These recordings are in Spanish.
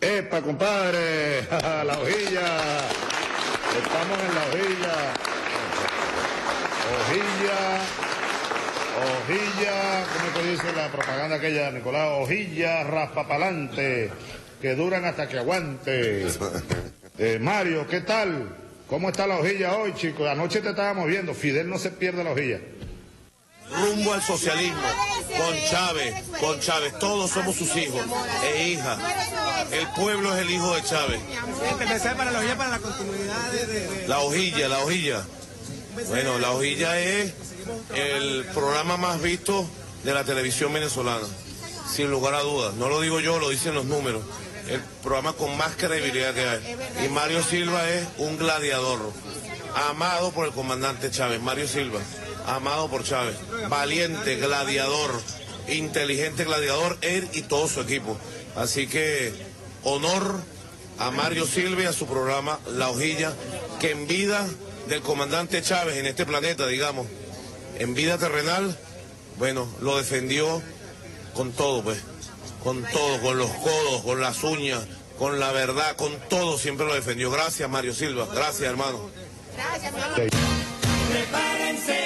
¡Epa, compadre! ¡La hojilla! Estamos en la hojilla. Hojilla, ¿cómo te dice la propaganda aquella, Nicolás? Hojilla raspapalante, que duran hasta que aguante. Mario, ¿qué tal? ¿Cómo está la hojilla hoy, chicos? Anoche te estábamos viendo, Fidel no se pierde la hojilla. Rumbo al socialismo, con Chávez, todos somos sus hijos e hijas. El pueblo es el hijo de Chávez. Para la hojilla, para la continuidad de... La hojilla. Bueno, la hojilla es el programa más visto de la televisión venezolana, sin lugar a dudas. No lo digo yo, lo dicen los números. El programa con más credibilidad que hay. Y Mario Silva es un gladiador, amado por el comandante Chávez. Mario Silva, amado por Chávez, valiente, gladiador, inteligente gladiador, él y todo su equipo. Así que honor a Mario Silva y a su programa La Hojilla, que en vida del comandante Chávez en este planeta, digamos, en vida terrenal, bueno, lo defendió con todo, pues, con todo, con los codos, con las uñas, con la verdad, con todo, siempre lo defendió. Gracias, Mario Silva, gracias, hermano. Gracias, hermano. Prepárense.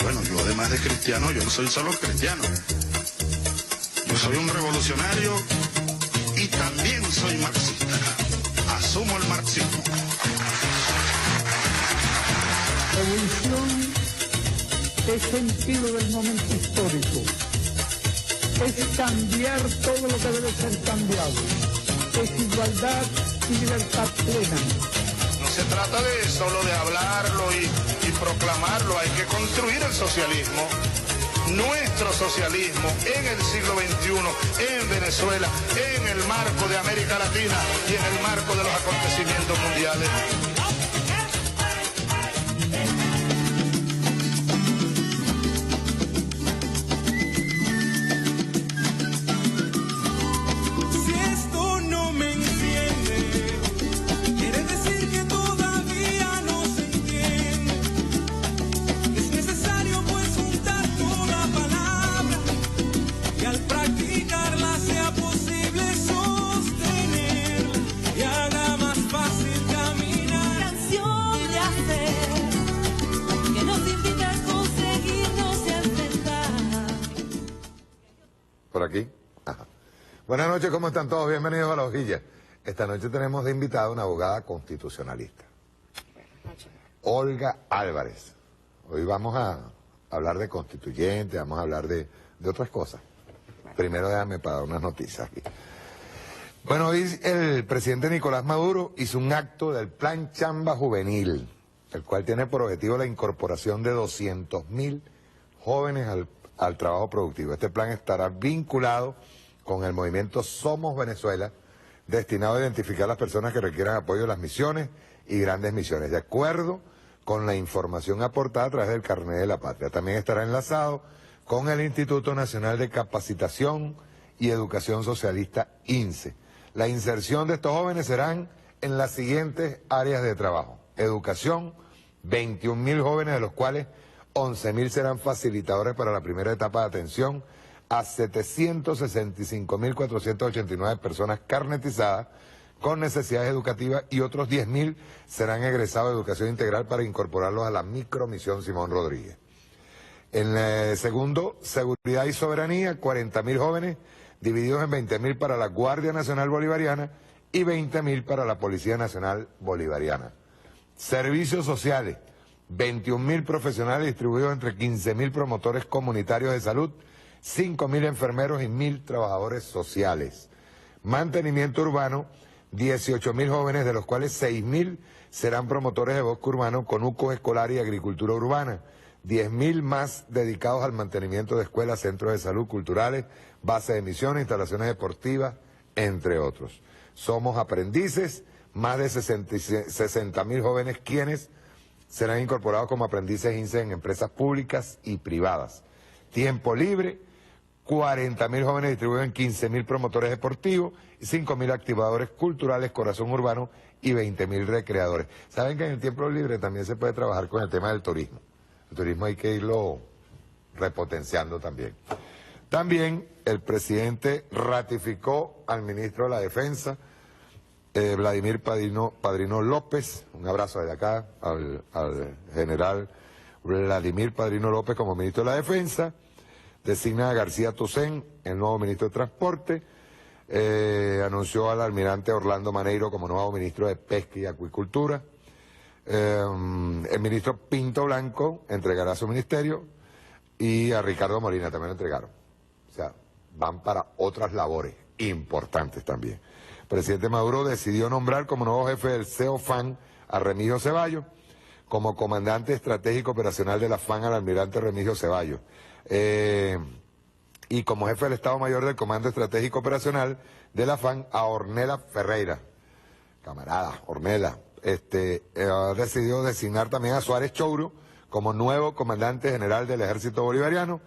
Bueno, yo además de cristiano, yo no soy solo cristiano. Yo soy un revolucionario y también soy marxista. Asumo el marxismo. Revolución es sentido del momento histórico. Es cambiar todo lo que debe ser cambiado. Es igualdad y libertad plena. No se trata de solo de hablarlo y proclamarlo, hay que construir el socialismo, nuestro socialismo en el siglo XXI, en Venezuela, en el marco de América Latina y en el marco de los acontecimientos mundiales. Por aquí. Ajá. Buenas noches, ¿cómo están todos? Bienvenidos a La Hojilla. Esta noche tenemos de invitada a una abogada constitucionalista, Olga Álvarez. Hoy vamos a hablar de constituyente, vamos a hablar de otras cosas. Primero déjame para dar unas noticias aquí. Bueno, hoy el presidente Nicolás Maduro hizo un acto del Plan Chamba Juvenil, el cual tiene por objetivo la incorporación de 200.000 jóvenes al trabajo productivo. Este plan estará vinculado con el movimiento Somos Venezuela, destinado a identificar a las personas que requieran apoyo en las misiones y grandes misiones, de acuerdo con la información aportada a través del Carnet de la Patria. También estará enlazado con el Instituto Nacional de Capacitación y Educación Socialista, INSE. La inserción de estos jóvenes serán en las siguientes áreas de trabajo. Educación, 21.000 jóvenes, de los cuales 11.000 serán facilitadores para la primera etapa de atención a 765.489 personas carnetizadas con necesidades educativas y otros 10.000 serán egresados de educación integral para incorporarlos a la micromisión Simón Rodríguez. En el segundo, seguridad y soberanía, 40.000 jóvenes divididos en 20.000 para la Guardia Nacional Bolivariana y 20.000 para la Policía Nacional Bolivariana. Servicios sociales, 21.000 profesionales distribuidos entre 15.000 promotores comunitarios de salud, 5.000 enfermeros y 1.000 trabajadores sociales. Mantenimiento urbano, 18.000 jóvenes, de los cuales 6.000 serán promotores de bosque urbano, conucos escolares y agricultura urbana. 10.000 más dedicados al mantenimiento de escuelas, centros de salud, culturales, bases de misiones, instalaciones deportivas, entre otros. Somos aprendices, más de 60.000 jóvenes quienes serán incorporados como aprendices INSE en empresas públicas y privadas. Tiempo libre, 40.000 jóvenes distribuidos en 15.000 promotores deportivos 5.000 activadores culturales, corazón urbano y 20.000 recreadores. Saben que en el tiempo libre también se puede trabajar con el tema del turismo. El turismo hay que irlo repotenciando también. También el presidente ratificó al ministro de la Defensa, Vladimir Padrino López, un abrazo desde acá al general Vladimir Padrino López como ministro de la Defensa, designa a García Tucen, el nuevo ministro de Transporte, anunció al almirante Orlando Maneiro como nuevo ministro de Pesca y Acuicultura, el ministro Pinto Blanco entregará su ministerio y a Ricardo Molina también lo entregaron. O sea, van para otras labores importantes también. El presidente Maduro decidió nombrar como nuevo jefe del CEOFAN a Remigio Ceballos, como comandante estratégico operacional de la FAN al almirante Remigio Ceballos. Y como jefe del Estado Mayor del Comando Estratégico Operacional de la FAN a Ornella Ferreira. Camarada, Ornella. Ha decidido designar también a Suárez Chouro como nuevo comandante general del Ejército Bolivariano.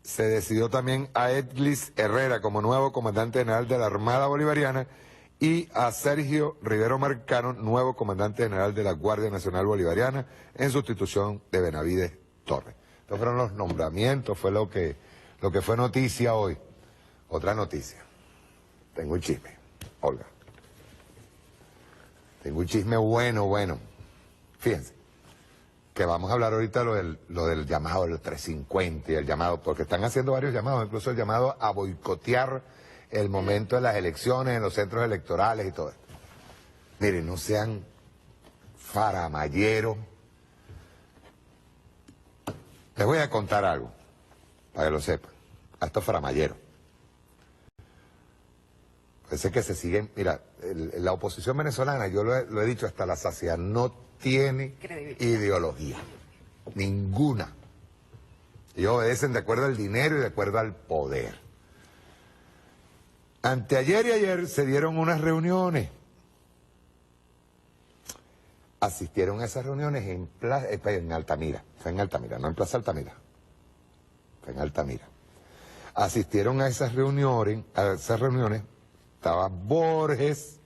Se decidió también a Edlis Herrera como nuevo comandante general de la Armada Bolivariana y a Sergio Rivero Marcano, nuevo comandante general de la Guardia Nacional Bolivariana, en sustitución de Benavides Torres. Estos fueron los nombramientos, fue lo que fue noticia hoy. Otra noticia. Tengo un chisme, Olga. Tengo un chisme bueno. Fíjense, que vamos a hablar ahorita lo del llamado, del 350 y el llamado, porque están haciendo varios llamados, incluso el llamado a boicotear el momento de las elecciones en los centros electorales y todo esto. Miren, no sean faramayeros. Les voy a contar algo, para que lo sepan. A estos faramayeros. Parece que se siguen... Mira, la oposición venezolana, yo lo he dicho hasta la saciedad, no tiene ideología. Ninguna. Ellos obedecen de acuerdo al dinero y de acuerdo al poder. Anteayer y ayer se dieron unas reuniones. Asistieron a esas reuniones en Altamira. Fue en Altamira, no en Plaza Altamira. Fue en Altamira. Asistieron a esas reuniones. Estaba Borges,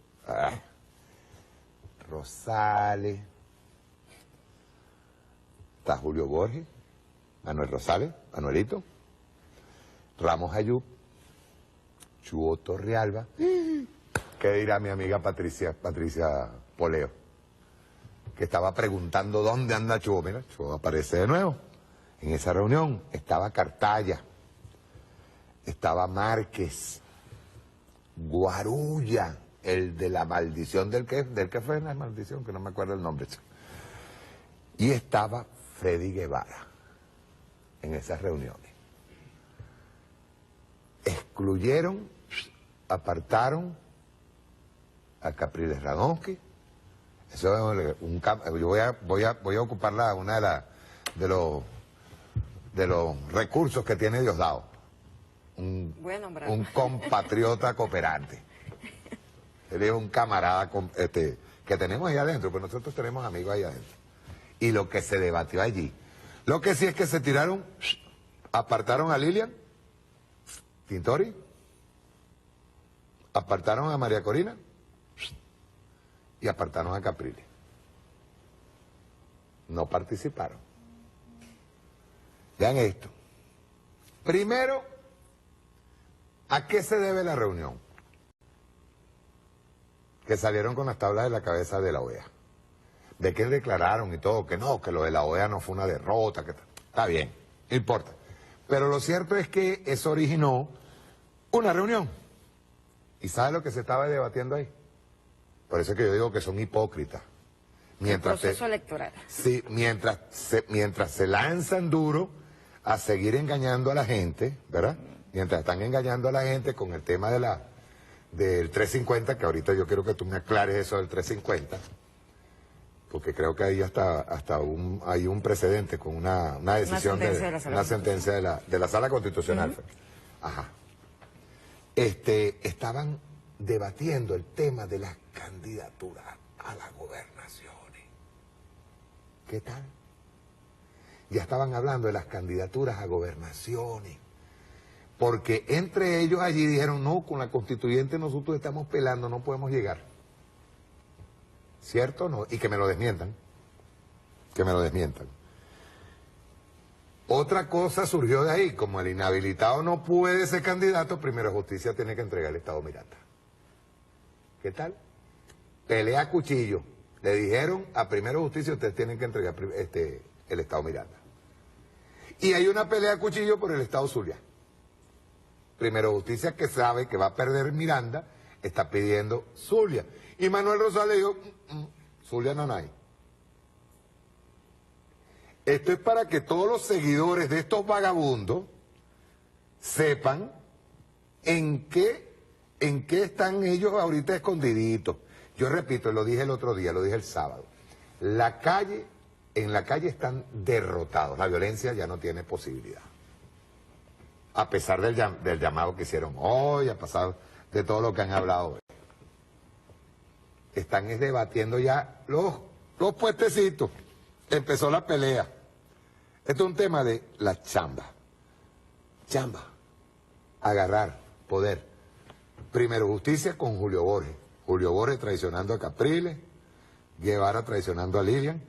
Rosales, está Julio Borges, Manuel Rosales, Manuelito, Ramos Ayub, Chuo Torrealba. ¿Qué dirá mi amiga Patricia Poleo? Que estaba preguntando dónde anda Chuo. Mira, Chuo aparece de nuevo. En esa reunión estaba Cartaya, estaba Márquez, Guarulla, el de la maldición del que fue la maldición, que no me acuerdo el nombre. Y estaba Freddy Guevara en esas reuniones. Excluyeron, apartaron a Capriles Radonsky. Eso es yo voy a ocupar una de los recursos que tiene Diosdado. Un compatriota cooperante. Él es un camarada que tenemos ahí adentro, pues nosotros tenemos amigos ahí adentro. Y lo que se debatió allí, lo que sí es que se tiraron, apartaron a Lilian Tintori, apartaron a María Corina y apartaron a Capriles. No participaron. Vean esto. Primero, ¿a qué se debe la reunión? Que salieron con las tablas de la cabeza de la OEA. De que declararon y todo, que no, que lo de la OEA no fue una derrota, que está bien, no importa. Pero lo cierto es que eso originó una reunión. ¿Y sabe lo que se estaba debatiendo ahí? Por eso es que yo digo que son hipócritas. Mientras el proceso electoral. Sí, mientras se lanzan duro a seguir engañando a la gente, ¿verdad? Mientras están engañando a la gente con el tema del 350, que ahorita yo quiero que tú me aclares eso del 350, porque creo que ahí hay un precedente con una decisión una sentencia de la Sala Constitucional. Ajá. Estaban debatiendo el tema de las candidaturas a las gobernaciones. ¿Qué tal? Ya estaban hablando de las candidaturas a gobernaciones. porque entre ellos allí dijeron, no, con la constituyente nosotros estamos pelando, no podemos llegar. ¿Cierto o no? Y que me lo desmientan. Que me lo desmientan. Otra cosa surgió de ahí, como el inhabilitado no puede ser candidato, Primero Justicia tiene que entregar el Estado Miranda. ¿Qué tal? Pelea a cuchillo. Le dijeron a Primero Justicia, ustedes tienen que entregar el Estado Miranda. Y hay una pelea a cuchillo por el Estado Zulia. Primero Justicia, que sabe que va a perder Miranda, está pidiendo Zulia. Y Manuel Rosales dijo, Zulia no hay. Esto es para que todos los seguidores de estos vagabundos sepan en qué están ellos ahorita escondiditos. Yo repito, lo dije el otro día, lo dije el sábado. En la calle están derrotados, la violencia ya no tiene posibilidad. A pesar del llamado que hicieron hoy, a pesar de todo lo que han hablado hoy. Están debatiendo ya los puestecitos. Empezó la pelea. Esto es un tema de la chamba. Chamba. Agarrar, poder. Primero Justicia con Julio Borges. Julio Borges traicionando a Capriles. Guevara traicionando a Lilian.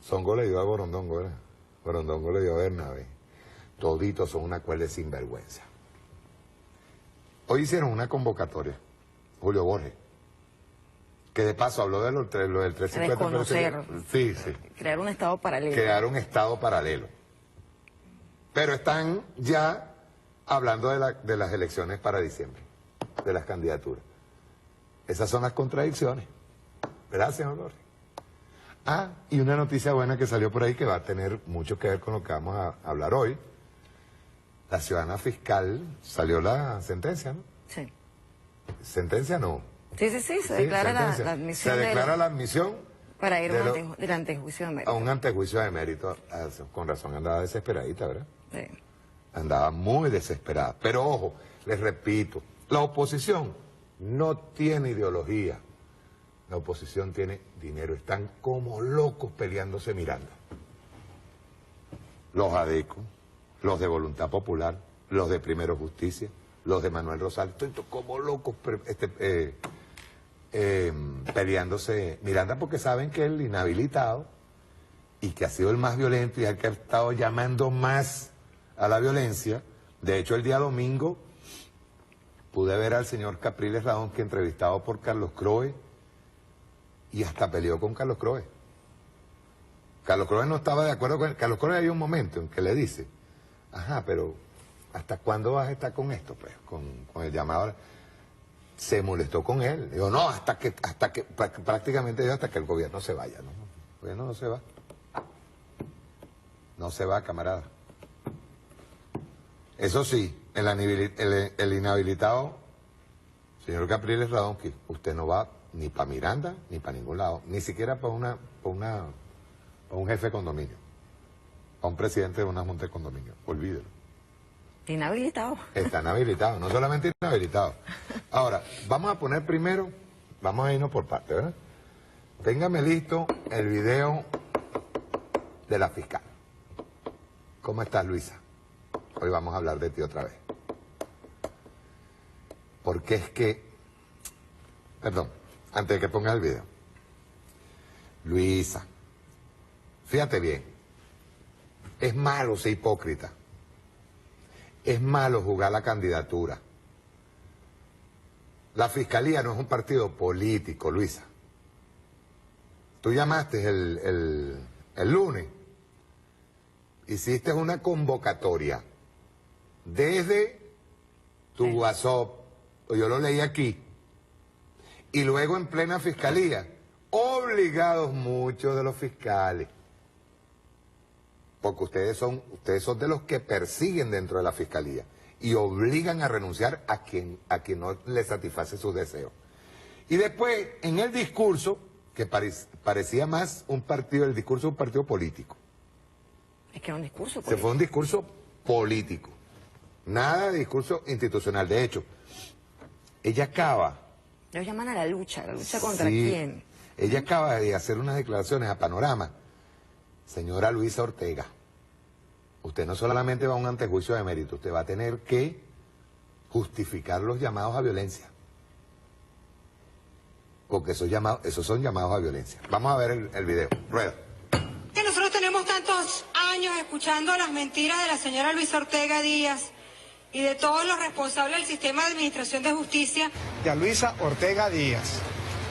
Songo le dio a Borondongo, ¿verdad? Borondongo le dio a Bernabé. Toditos son una cuerda de sinvergüenza. Hoy hicieron una convocatoria. Julio Borges. Que de paso habló de lo del 350. Desconocer. Sí, sí. Crear un estado paralelo. Crear un estado paralelo. Pero están ya hablando de las elecciones para diciembre, de las candidaturas. Esas son las contradicciones. ¿Verdad, señor Borges? Ah, y una noticia buena que salió por ahí que va a tener mucho que ver con lo que vamos a hablar hoy. La ciudadana fiscal, salió la sentencia, ¿no? Sí. Sentencia no. Sí, se declara la admisión. Se declara la admisión. Para ir del antejuicio de mérito. A un antejuicio de mérito. Con razón andaba desesperadita, ¿verdad? Sí. Andaba muy desesperada. Pero ojo, les repito, la oposición no tiene ideología. La oposición tiene dinero. Están como locos peleándose Miranda. Los ADECO, los de Voluntad Popular, los de Primero Justicia, los de Manuel Rosales, estoy como locos peleándose Miranda porque saben que el inhabilitado y que ha sido el más violento y el que ha estado llamando más a la violencia. De hecho, el día domingo pude ver al señor Capriles Radón, que entrevistado por Carlos Crowe, y hasta peleó con Carlos Crowe. Carlos Crowe no estaba de acuerdo con él. Carlos Crowe, hay un momento en que le dice, ajá, pero ¿hasta cuándo vas a estar con esto? Pues, con el llamado. Se molestó con él. Digo, no, hasta que prácticamente hasta que el gobierno se vaya, ¿no? El gobierno no se va. No se va, camarada. Eso sí, el inhabilitado, señor Capriles Radón, que usted no va ni para Miranda, ni para ningún lado, ni siquiera para un jefe de condominio, para un presidente de una junta de condominio. Olvídelo. Inhabilitado. Están habilitados, no solamente inhabilitados. Ahora, vamos a poner primero, vamos a irnos por partes, ¿verdad? Téngame listo el video de la fiscal. ¿Cómo estás, Luisa? Hoy vamos a hablar de ti otra vez. Porque es que... Perdón, antes de que pongas el video. Luisa, fíjate bien. Es malo ser hipócrita. Es malo jugar la candidatura. La Fiscalía no es un partido político, Luisa. Tú llamaste el lunes, hiciste una convocatoria desde tu WhatsApp, yo lo leí aquí, y luego en plena Fiscalía, obligados muchos de los fiscales, porque ustedes son de los que persiguen dentro de la Fiscalía y obligan a renunciar a quien no les satisface sus deseos. Y después, en el discurso, que parecía más el discurso de un partido político. Es que era un discurso político. Se fue un discurso político. Nada de discurso institucional. De hecho, ella acaba... Ellos llaman a la lucha contra quién. Ella acaba de hacer unas declaraciones a Panorama. Señora Luisa Ortega, usted no solamente va a un antejuicio de mérito, usted va a tener que justificar los llamados a violencia. Porque esos son llamados a violencia. Vamos a ver el video. Rueda. Que nosotros tenemos tantos años escuchando las mentiras de la señora Luisa Ortega Díaz y de todos los responsables del sistema de administración de justicia. Y a Luisa Ortega Díaz,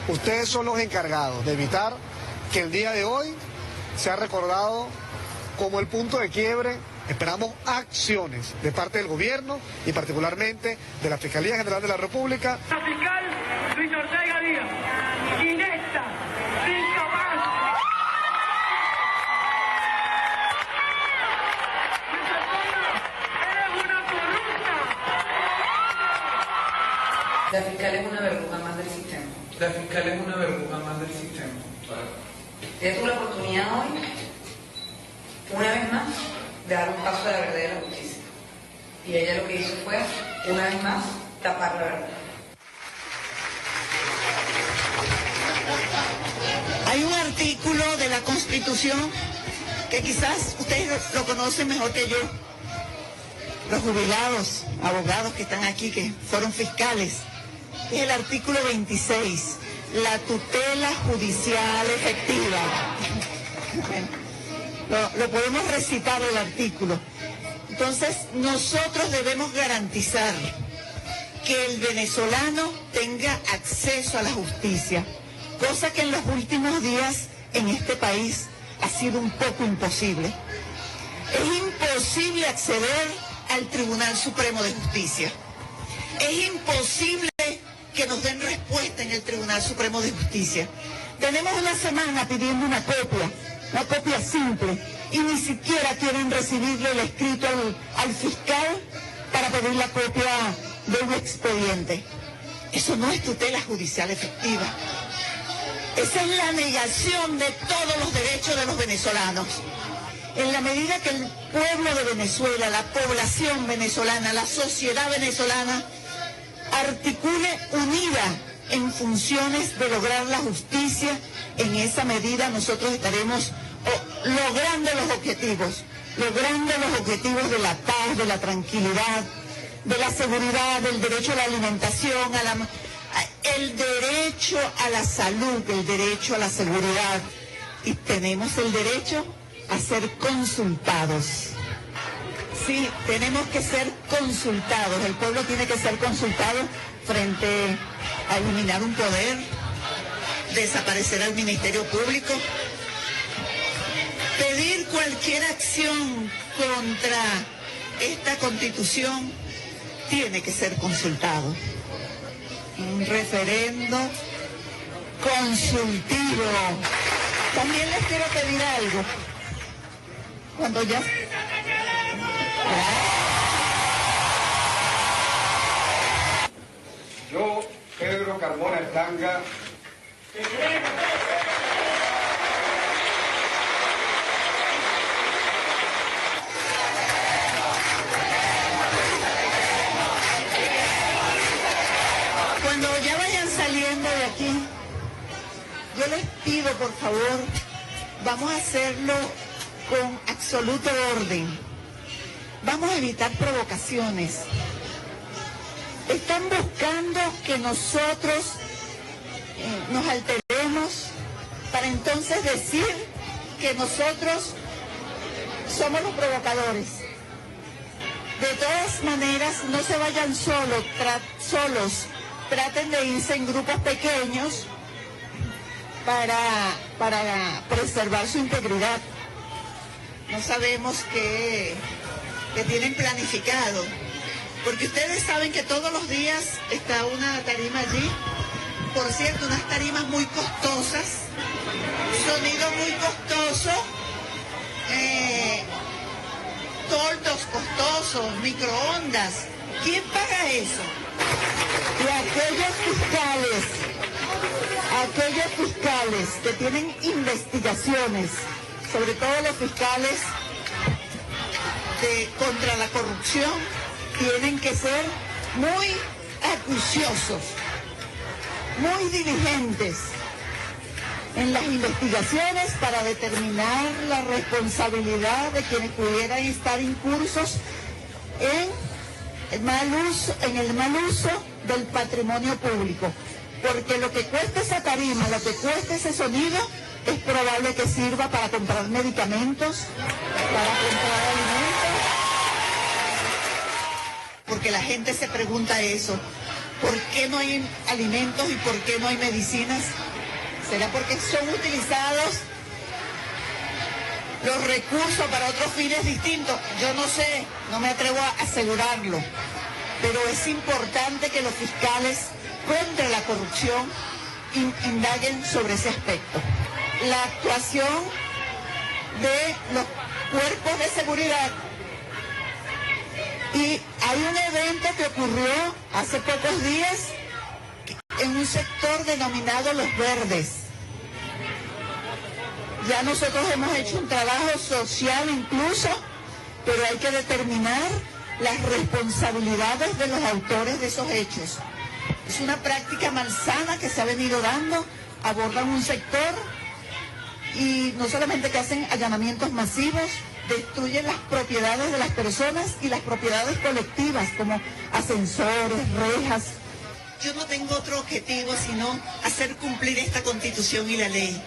ustedes son los encargados de evitar que el día de hoy sea recordado como el punto de quiebre. Esperamos acciones de parte del gobierno y particularmente de la Fiscalía General de la República. La fiscal Luisa Ortega Díaz, inepta, incapaz. ¡Eres una corrupta! La fiscal es una vergüenza más del sistema. La fiscal es una vergüenza más del sistema. Ella tuvo la oportunidad hoy, una vez más, de dar un paso de la verdad y de la justicia. Y ella lo que hizo fue, una vez más, tapar la verdad. Hay un artículo de la Constitución que quizás ustedes lo conocen mejor que yo. Los jubilados, abogados que están aquí, que fueron fiscales. Es el artículo 26, la tutela judicial efectiva. Bueno, lo podemos recitar el artículo. Entonces, nosotros debemos garantizar que el venezolano tenga acceso a la justicia, cosa que en los últimos días en este país ha sido un poco imposible. Es imposible acceder al Tribunal Supremo de Justicia. Es imposible que nos den respuesta en el Tribunal Supremo de Justicia. Tenemos una semana pidiendo una copia simple, y ni siquiera quieren recibirle el escrito al fiscal para pedir la copia de un expediente. Eso no es tutela judicial efectiva. Esa es la negación de todos los derechos de los venezolanos. En la medida que el pueblo de Venezuela, la población venezolana, la sociedad venezolana articule unida en funciones de lograr la justicia, en esa medida nosotros estaremos logrando los objetivos de la paz, de la tranquilidad, de la seguridad, del derecho a la alimentación, el derecho a la salud, el derecho a la seguridad, y tenemos el derecho a ser consultados. Sí, tenemos que ser consultados, el pueblo tiene que ser consultado frente a eliminar un poder, desaparecer al Ministerio Público, pedir cualquier acción contra esta Constitución, tiene que ser consultado. Un referendo consultivo. También les quiero pedir algo. Cuando ya... Yo, Pedro Carmona Estanga, cuando ya vayan saliendo de aquí, yo les pido, por favor, vamos a hacerlo con absoluto orden. Vamos a evitar provocaciones. Están buscando que nosotros nos alteremos para entonces decir que nosotros somos los provocadores. De todas maneras, no se vayan solos, traten de irse en grupos pequeños para preservar su integridad. No sabemos qué tienen planificado, porque ustedes saben que todos los días está una tarima allí, por cierto, unas tarimas muy costosas, sonido muy costoso, toldos costosos, microondas. ¿Quién paga eso? Y aquellos fiscales que tienen investigaciones, sobre todo los fiscales contra la corrupción, tienen que ser muy acuciosos, muy diligentes, en las investigaciones para determinar la responsabilidad de quienes pudieran estar incursos en el mal uso del patrimonio público. Porque lo que cuesta esa tarima, lo que cuesta ese sonido, es probable que sirva para comprar medicamentos, para comprar alimentos. Porque la gente se pregunta eso, ¿por qué no hay alimentos y por qué no hay medicinas? ¿Será porque son utilizados los recursos para otros fines distintos? Yo no sé, no me atrevo a asegurarlo, pero es importante que los fiscales contra la corrupción indaguen sobre ese aspecto. La actuación de los cuerpos de seguridad. Y hay un evento que ocurrió hace pocos días en un sector denominado Los Verdes. Ya nosotros hemos hecho un trabajo social incluso, pero hay que determinar las responsabilidades de los autores de esos hechos. Es una práctica malsana que se ha venido dando, abordan un sector y no solamente que hacen allanamientos masivos, destruyen las propiedades de las personas y las propiedades colectivas como ascensores, rejas. Yo no tengo otro objetivo sino hacer cumplir esta Constitución y la ley.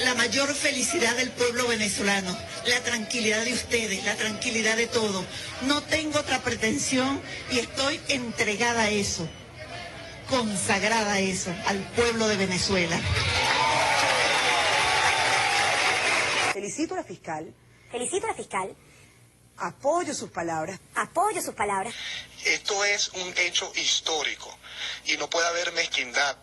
La mayor felicidad del pueblo venezolano, la tranquilidad de ustedes, la tranquilidad de todos. No tengo otra pretensión y estoy entregada a eso, consagrada a eso, al pueblo de Venezuela. Felicito a la fiscal. Felicito a la fiscal. Apoyo sus palabras. Apoyo sus palabras. Esto es un hecho histórico y no puede haber mezquindad.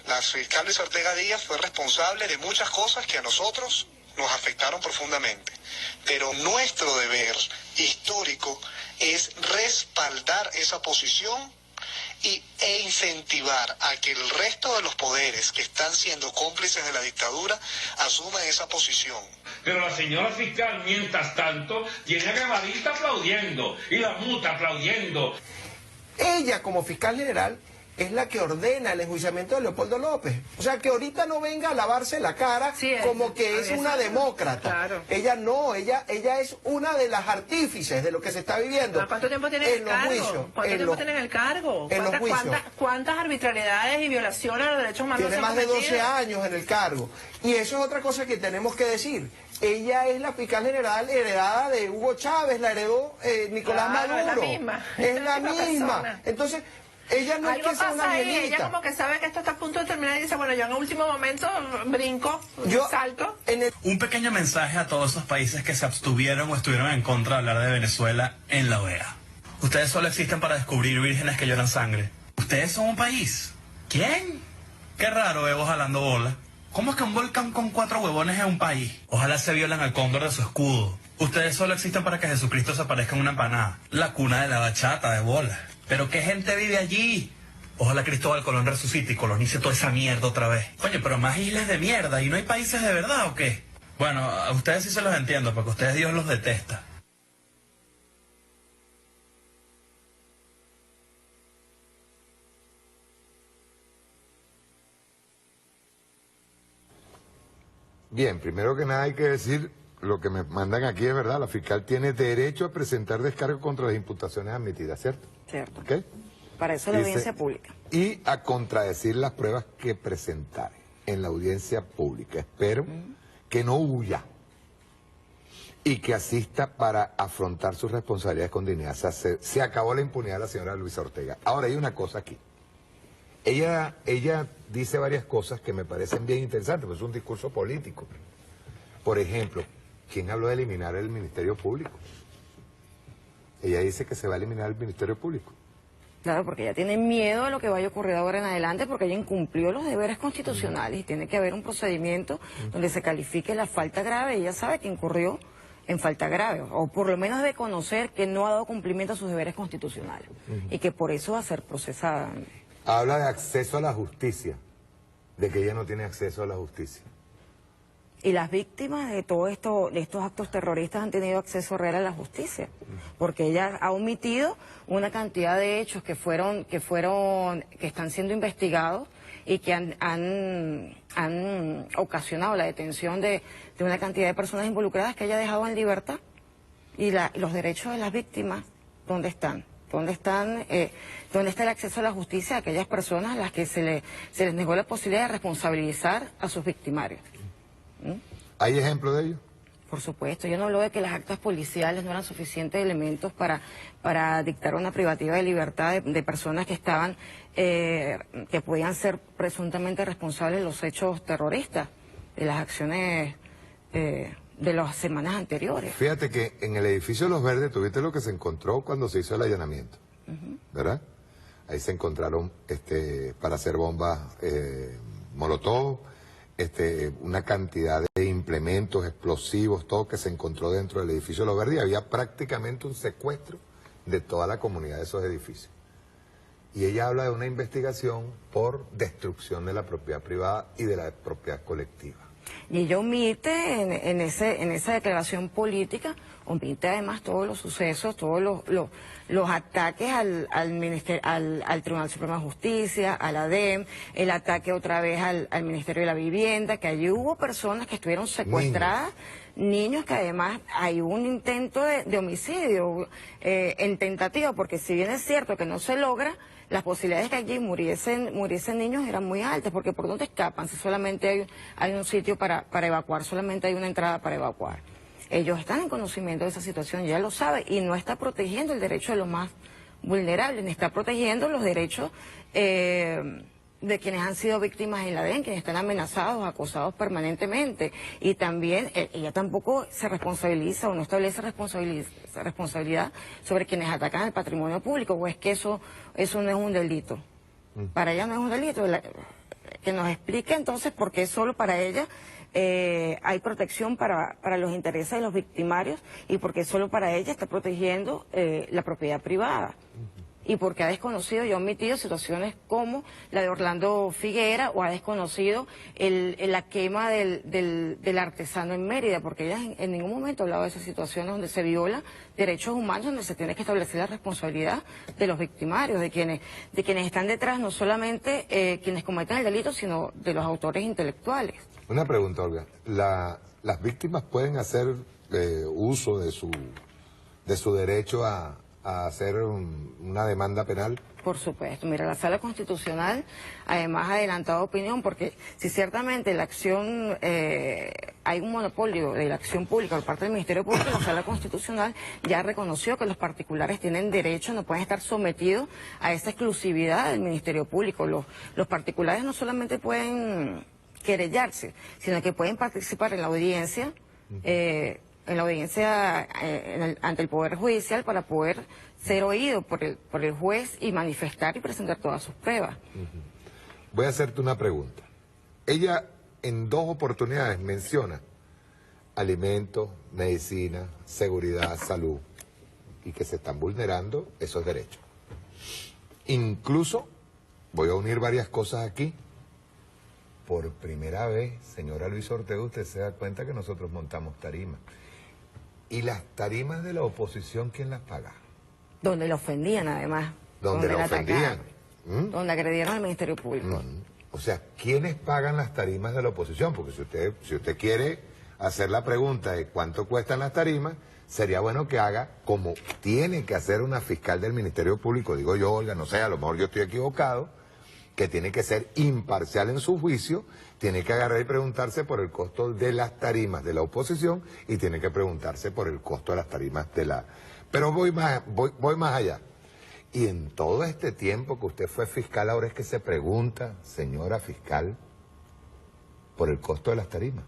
La fiscal Luisa Ortega Díaz fue responsable de muchas cosas que a nosotros nos afectaron profundamente. Pero nuestro deber histórico es respaldar esa posición e incentivar a que el resto de los poderes que están siendo cómplices de la dictadura asuman esa posición. Pero la señora fiscal, mientras tanto, tiene a Grabadita aplaudiendo y la muta aplaudiendo. Ella, como fiscal general, es la que ordena el enjuiciamiento de Leopoldo López. O sea, que ahorita no venga a lavarse la cara como que es una demócrata. Claro. Ella no, ella es una de las artífices de lo que se está viviendo. ¿Cuánto tiempo tiene en el cargo? ¿Cuánto tiempo tiene en el cargo? ¿Cuántas arbitrariedades y violaciones a los derechos humanos tiene más de 12 años en el cargo. Y eso es otra cosa que tenemos que decir. Ella es la fiscal general heredada de Hugo Chávez, la heredó Nicolás Maduro. Es la misma. Es la misma. Entonces, ella no es que sea una angelita. Ella como que sabe que esto está a punto de terminar y dice, bueno, yo en el último momento brinco, salto. Un pequeño mensaje a todos esos países que se abstuvieron o estuvieron en contra de hablar de Venezuela en la OEA. Ustedes solo existen para descubrir vírgenes que lloran sangre. Ustedes son un país. ¿Quién? Qué raro, Evo jalando bola. ¿Cómo es que un volcán con 4 huevones es un país? Ojalá se violan al cóndor de su escudo. Ustedes solo existen para que Jesucristo se aparezca en una empanada. La cuna de la bachata, de bola. ¿Pero qué gente vive allí? Ojalá Cristóbal Colón resucite y colonice toda esa mierda otra vez. Coño, pero más islas de mierda, ¿y no hay países de verdad o qué? Bueno, a ustedes sí se los entiendo, porque ustedes Dios los detesta. Bien, primero que nada hay que decir, lo que me mandan aquí es verdad, la fiscal tiene derecho a presentar descargo contra las imputaciones admitidas, ¿cierto? Cierto. ¿Okay? Para eso la audiencia pública. Y a contradecir las pruebas que presentare en la audiencia pública. Espero que no huya y que asista para afrontar sus responsabilidades con dignidad. O sea, se acabó la impunidad de la señora Luisa Ortega. Ahora hay una cosa aquí. Ella dice varias cosas que me parecen bien interesantes, pues es un discurso político. Por ejemplo, ¿quién habló de eliminar el Ministerio Público? Ella dice que se va a eliminar el Ministerio Público. Claro, porque ella tiene miedo de lo que vaya a ocurrir ahora en adelante, porque ella incumplió los deberes constitucionales y tiene que haber un procedimiento donde se califique la falta grave. Ella sabe que incurrió en falta grave, o por lo menos de conocer que no ha dado cumplimiento a sus deberes constitucionales y que por eso va a ser procesada. Habla de acceso a la justicia, de que ella no tiene acceso a la justicia. Y las víctimas de todo esto, de estos actos terroristas han tenido acceso real a la justicia, porque ella ha omitido una cantidad de hechos que están siendo investigados y que han ocasionado la detención de una cantidad de personas involucradas que ella ha dejado en libertad. Y los derechos de las víctimas, ¿dónde están? ¿Dónde está el acceso a la justicia a aquellas personas a las que se les negó la posibilidad de responsabilizar a sus victimarios? ¿Hay ejemplo de ello? Por supuesto, yo no hablo de que las actas policiales no eran suficientes elementos para dictar una privativa de libertad de personas que estaban, que podían ser presuntamente responsables de los hechos terroristas, de las acciones de las semanas anteriores. Fíjate que en el edificio de Los Verdes tuviste lo que se encontró cuando se hizo el allanamiento, ¿verdad? Ahí se encontraron para hacer bombas molotov, una cantidad de implementos explosivos, todo que se encontró dentro del edificio de Los Verdes, y había prácticamente un secuestro de toda la comunidad de esos edificios. Y ella habla de una investigación por destrucción de la propiedad privada y de la propiedad colectiva. Y ella omite en esa declaración política, omite además todos los sucesos, todos los ataques al Tribunal Supremo de Justicia, a la DEM, el ataque otra vez al Ministerio de la Vivienda, que allí hubo personas que estuvieron secuestradas, niños que además hay un intento de homicidio en tentativa, porque si bien es cierto que no se logra, las posibilidades de que allí muriesen niños eran muy altas, porque ¿por dónde escapan? Si solamente hay un sitio para evacuar, solamente hay una entrada para evacuar. Ellos están en conocimiento de esa situación, ya lo sabe, y no está protegiendo el derecho de los más vulnerables, ni está protegiendo los derechos de quienes han sido víctimas en la DEN, quienes están amenazados, acosados permanentemente. Y también ella tampoco se responsabiliza o no establece responsabilidad sobre quienes atacan el patrimonio público, o es que eso no es un delito. Para ella no es un delito. Que nos explique entonces por qué solo para ella hay protección para los intereses de los victimarios, y por qué solo para ella está protegiendo la propiedad privada. Y porque ha desconocido y ha omitido situaciones como la de Orlando Figuera, o ha desconocido la quema del artesano en Mérida, porque ella en ningún momento ha hablado de esas situaciones donde se viola derechos humanos, donde se tiene que establecer la responsabilidad de los victimarios, de quienes están detrás, no solamente quienes cometen el delito, sino de los autores intelectuales. Una pregunta, Olga. ¿Las víctimas pueden hacer uso de su derecho a hacer una demanda penal? Por supuesto. Mira, la Sala Constitucional además ha adelantado opinión, porque si ciertamente la acción, hay un monopolio de la acción pública por parte del Ministerio Público, la Sala Constitucional ya reconoció que los particulares tienen derecho, no pueden estar sometidos a esa exclusividad del Ministerio Público. Los particulares no solamente pueden querellarse, sino que pueden participar en la audiencia, ante el Poder Judicial, para poder ser oído por el juez y manifestar y presentar todas sus pruebas. Voy a hacerte una pregunta. Ella en 2 oportunidades menciona alimentos, medicina, seguridad, salud, y que se están vulnerando esos derechos. Incluso, voy a unir varias cosas aquí. Por primera vez, señora Luis Ortega, usted se da cuenta que nosotros montamos tarimas. ¿Y las tarimas de la oposición quién las paga? Donde la ofendían, además. Donde la ofendían. Donde agredieron al Ministerio Público. No, o sea, ¿quiénes pagan las tarimas de la oposición? Porque si usted quiere hacer la pregunta de cuánto cuestan las tarimas, sería bueno que haga como tiene que hacer una fiscal del Ministerio Público. Digo yo, Olga, no sé, a lo mejor yo estoy equivocado, que tiene que ser imparcial en su juicio, tiene que agarrar y preguntarse por el costo de las tarimas de la oposición, y tiene que preguntarse por el costo de las tarimas de la... Pero voy más allá. Y en todo este tiempo que usted fue fiscal, ahora es que se pregunta, señora fiscal, por el costo de las tarimas.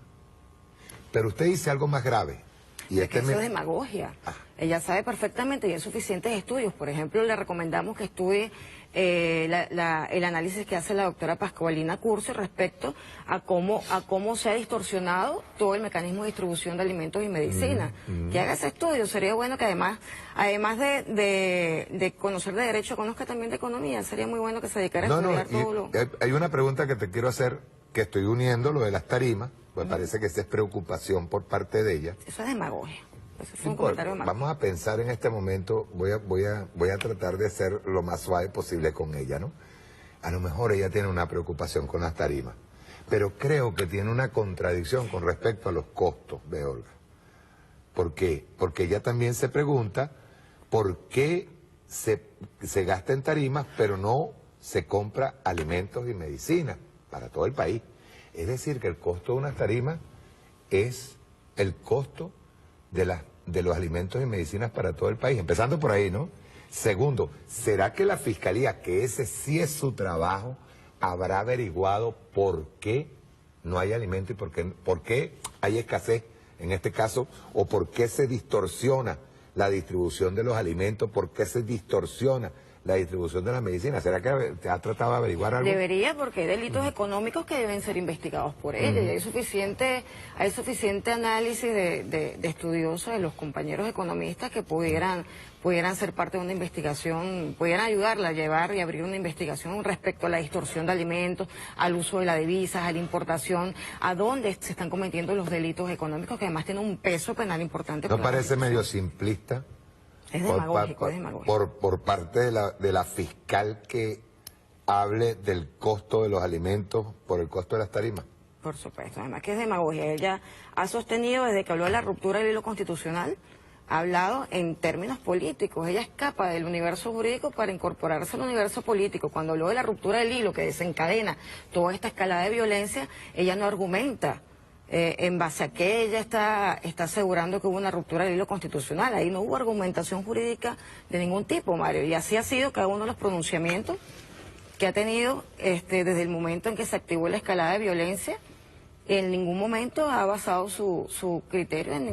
Pero usted dice algo más grave. Y eso es demagogia. Ella sabe perfectamente y hay suficientes estudios. Por ejemplo, le recomendamos que estudie el análisis que hace la doctora Pascualina Curcio respecto a cómo se ha distorsionado todo el mecanismo de distribución de alimentos y medicina. Que haga ese estudio. Sería bueno que además de conocer de derecho, conozca también de economía. Sería muy bueno que se dedicara a estudiar todo lo... Hay una pregunta que te quiero hacer, que estoy uniendo, lo de las tarimas, pues parece que esa es preocupación por parte de ella. Eso es demagogia. Eso es un comentario demagogia. Vamos a pensar en este momento, voy a tratar de ser lo más suave posible con ella, ¿no? a lo mejor ella tiene una preocupación con las tarimas, pero creo que tiene una contradicción con respecto a los costos de Olga. ¿Por qué? Porque ella también se pregunta por qué se gasta en tarimas, pero no se compra alimentos y medicinas para todo el país. Es decir, que el costo de unas tarimas es el costo de los alimentos y medicinas para todo el país, empezando por ahí, ¿no? Segundo, ¿será que la Fiscalía, que ese sí es su trabajo, habrá averiguado por qué no hay alimento y por qué hay escasez en este caso, o por qué se distorsiona la distribución de los alimentos, por qué se distorsiona la distribución de la medicina? ¿Será que ha tratado de averiguar algo? Debería, porque hay delitos económicos que deben ser investigados por ella. Y hay suficiente análisis de estudiosos, de los compañeros economistas que pudieran ser parte de una investigación, pudieran ayudarla a llevar y abrir una investigación respecto a la distorsión de alimentos, al uso de las divisas, a la importación, a dónde se están cometiendo los delitos económicos, que además tienen un peso penal importante. ¿No parece medio simplista? Es demagógico, es demagógico. Por parte de la fiscal que hable del costo de los alimentos por el costo de las tarimas. Por supuesto, además que es demagogia. Ella ha sostenido desde que habló de la ruptura del hilo constitucional, ha hablado en términos políticos. Ella escapa del universo jurídico para incorporarse al universo político. Cuando habló de la ruptura del hilo que desencadena toda esta escalada de violencia, ella no argumenta en base a que ella está asegurando que hubo una ruptura del hilo constitucional. Ahí no hubo argumentación jurídica de ningún tipo, Mario, y así ha sido cada uno de los pronunciamientos que ha tenido desde el momento en que se activó la escalada de violencia. En ningún momento ha basado su criterio en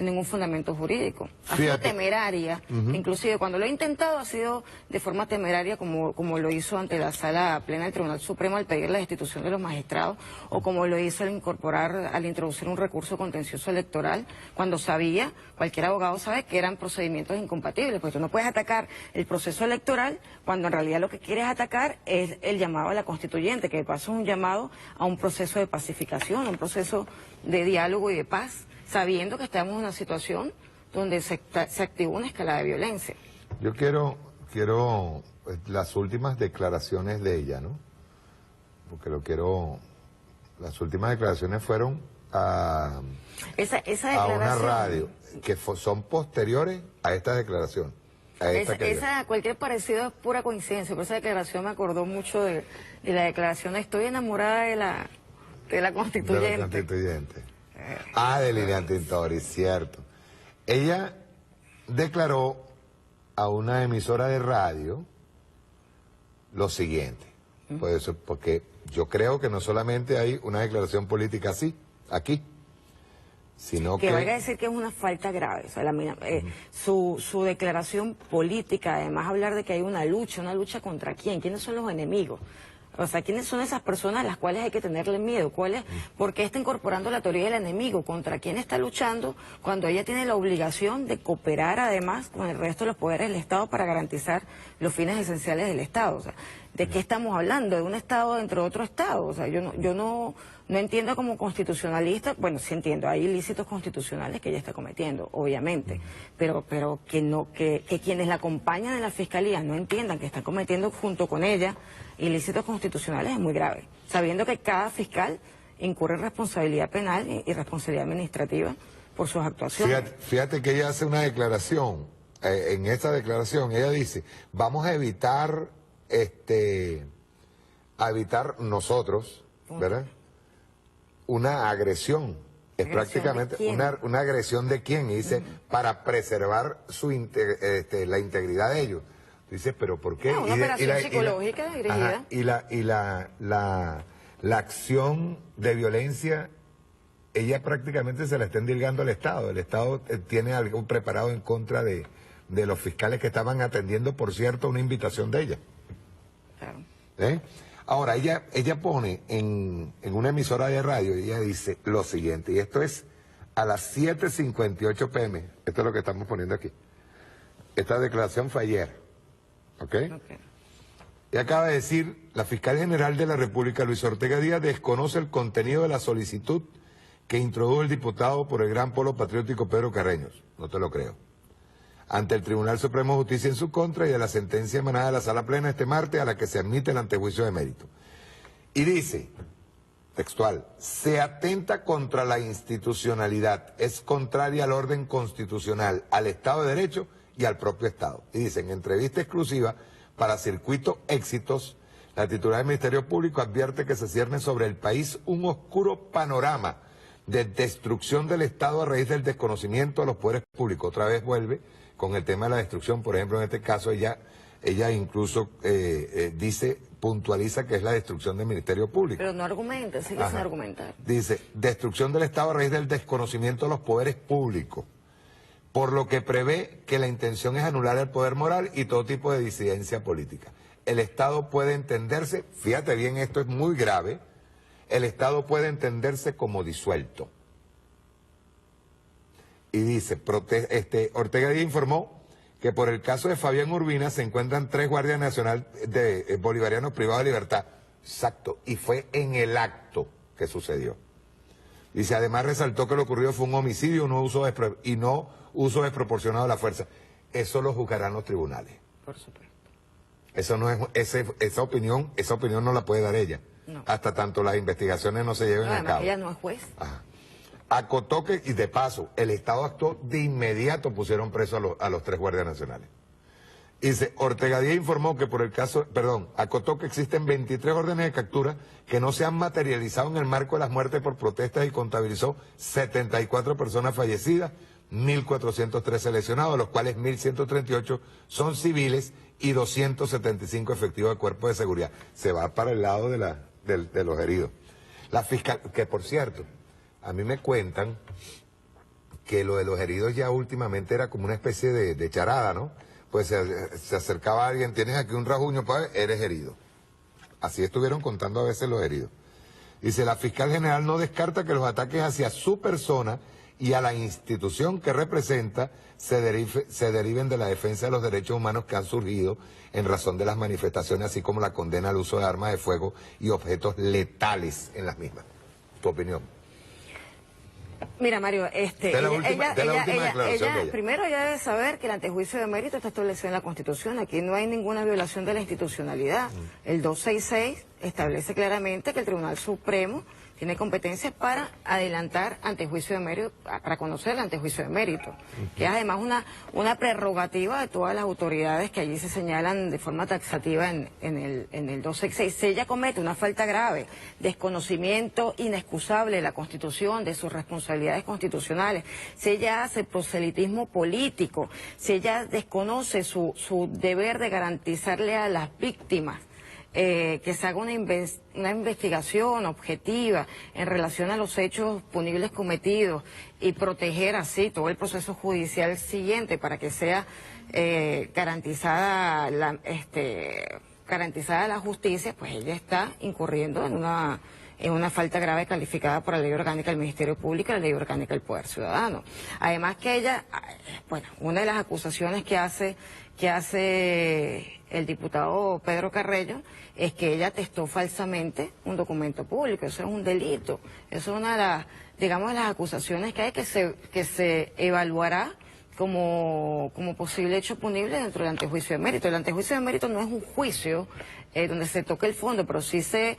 ningún fundamento jurídico. Ha sido temeraria, inclusive cuando lo ha intentado ha sido de forma temeraria, como lo hizo ante la Sala Plena del Tribunal Supremo al pedir la destitución de los magistrados, o como lo hizo al introducir un recurso contencioso electoral, cuando sabía, cualquier abogado sabe que eran procedimientos incompatibles, porque tú no puedes atacar el proceso electoral cuando en realidad lo que quieres atacar es el llamado a la constituyente, que de paso es un llamado a un proceso de pacificación, a un proceso de diálogo y de paz, sabiendo que estamos en una situación donde se activó una escalada de violencia. Yo quiero las últimas declaraciones de ella, ¿no? Porque las últimas declaraciones fueron a una radio, que son posteriores a esta declaración. Cualquier parecido es pura coincidencia, pero esa declaración me acordó mucho de la declaración "Estoy enamorada de la constituyente". De la constituyente. De Lilian Tintori, cierto. Ella declaró a una emisora de radio lo siguiente, porque yo creo que no solamente hay una declaración política así, aquí, sino que valga decir que es una falta grave. O sea, su declaración política, además hablar de que hay una lucha contra quién, quiénes son los enemigos. O sea, ¿quiénes son esas personas a las cuales hay que tenerle miedo? ¿Por qué está incorporando la teoría del enemigo? ¿Contra quién está luchando cuando ella tiene la obligación de cooperar además con el resto de los poderes del Estado para garantizar los fines esenciales del Estado? O sea, ¿de qué estamos hablando? ¿De un Estado dentro de otro Estado? O sea, yo no entiendo como constitucionalista, bueno, sí entiendo, hay ilícitos constitucionales que ella está cometiendo, obviamente, pero que quienes la acompañan en la Fiscalía no entiendan que están cometiendo junto con ella ilícitos constitucionales es muy grave, sabiendo que cada fiscal incurre en responsabilidad penal y responsabilidad administrativa por sus actuaciones. Fíjate que ella hace una declaración, en esta declaración ella dice, vamos a evitar nosotros, ¿verdad?, una agresión. Es prácticamente una agresión de quién, y dice, para preservar la integridad de ellos. Dice, pero ¿por qué? Una operación psicológica dirigida. Y la acción de violencia, ella prácticamente se la está endilgando al Estado. El Estado tiene algo preparado en contra de los fiscales que estaban atendiendo, por cierto, una invitación de ella. Claro. Ahora, ella pone en una emisora de radio, ella dice lo siguiente, y esto es a las 7:58 p.m., esto es lo que estamos poniendo aquí. Esta declaración fue ayer. ¿Ok? Y acaba de decir, la fiscal general de la República, Luis Ortega Díaz, desconoce el contenido de la solicitud que introdujo el diputado por el Gran Polo Patriótico Pedro Carreños. No te lo creo. ante el Tribunal Supremo de Justicia en su contra y de la sentencia emanada de la Sala Plena este martes a la que se admite el antejuicio de mérito. Y dice, textual, se atenta contra la institucionalidad, es contraria al orden constitucional, al Estado de Derecho y al propio Estado. Y dice, en entrevista exclusiva para Circuito Éxitos, la titular del Ministerio Público advierte que se cierne sobre el país un oscuro panorama de destrucción del Estado a raíz del desconocimiento de los poderes públicos. Otra vez vuelve con el tema de la destrucción, por ejemplo, en este caso ella incluso dice, puntualiza que es la destrucción del Ministerio Público. Pero no argumenta, sigue sin argumentar. Dice, destrucción del Estado a raíz del desconocimiento de los poderes públicos, por lo que prevé que la intención es anular el poder moral y todo tipo de disidencia política. El Estado puede entenderse, fíjate bien, esto es muy grave, el Estado puede entenderse como disuelto. Y dice, Ortega Díaz informó que por el caso de Fabián Urbina se encuentran 3 guardias nacionales bolivarianos privados de libertad. Exacto, y fue en el acto que sucedió. Dice, además resaltó que lo ocurrido fue un homicidio y no uso desproporcionado de la fuerza. Eso lo juzgarán los tribunales. Por supuesto. Eso no es, esa opinión no la puede dar ella. No. Hasta tanto las investigaciones no se lleven a cabo. Ella no es juez. Ajá. Acotó que, y de paso, el Estado actuó de inmediato, pusieron preso a los 3 guardias nacionales. Dice, Ortega Díaz informó que por el caso, acotó que existen 23 órdenes de captura que no se han materializado en el marco de las muertes por protestas y contabilizó 74 personas fallecidas, 1.413 lesionados, de los cuales 1.138 son civiles y 275 efectivos de cuerpo de seguridad. Se va para el lado de los heridos. La fiscal, que por cierto, a mí me cuentan que lo de los heridos ya últimamente era como una especie de charada, ¿no? Pues se acercaba a alguien, tienes aquí un rasguño, pues eres herido. Así estuvieron contando a veces los heridos. Dice, la fiscal general no descarta que los ataques hacia su persona y a la institución que representa se deriven de la defensa de los derechos humanos que han surgido en razón de las manifestaciones, así como la condena al uso de armas de fuego y objetos letales en las mismas. ¿Tu opinión? Mira, Mario, primero ella debe saber que el antejuicio de mérito está establecido en la Constitución. Aquí no hay ninguna violación de la institucionalidad. El 266 establece claramente que el Tribunal Supremo tiene competencia para adelantar antejuicio de mérito, para conocer el antejuicio de mérito, que es además una prerrogativa de todas las autoridades que allí se señalan de forma taxativa en el 266. Si ella comete una falta grave, desconocimiento inexcusable de la Constitución, de sus responsabilidades constitucionales, si ella hace proselitismo político, si ella desconoce su deber de garantizarle a las víctimas que se haga una investigación objetiva en relación a los hechos punibles cometidos y proteger así todo el proceso judicial siguiente para que sea garantizada la justicia, pues ella está incurriendo en una falta grave calificada por la Ley Orgánica del Ministerio Público y la Ley Orgánica del Poder Ciudadano. Además que ella, una de las acusaciones que hace el diputado Pedro Carreño es que ella atestó falsamente un documento público. Eso es un delito. Eso es una de las acusaciones que hay que se evaluará como posible hecho punible dentro del antejuicio de mérito. El antejuicio de mérito no es un juicio donde se toca el fondo, pero sí se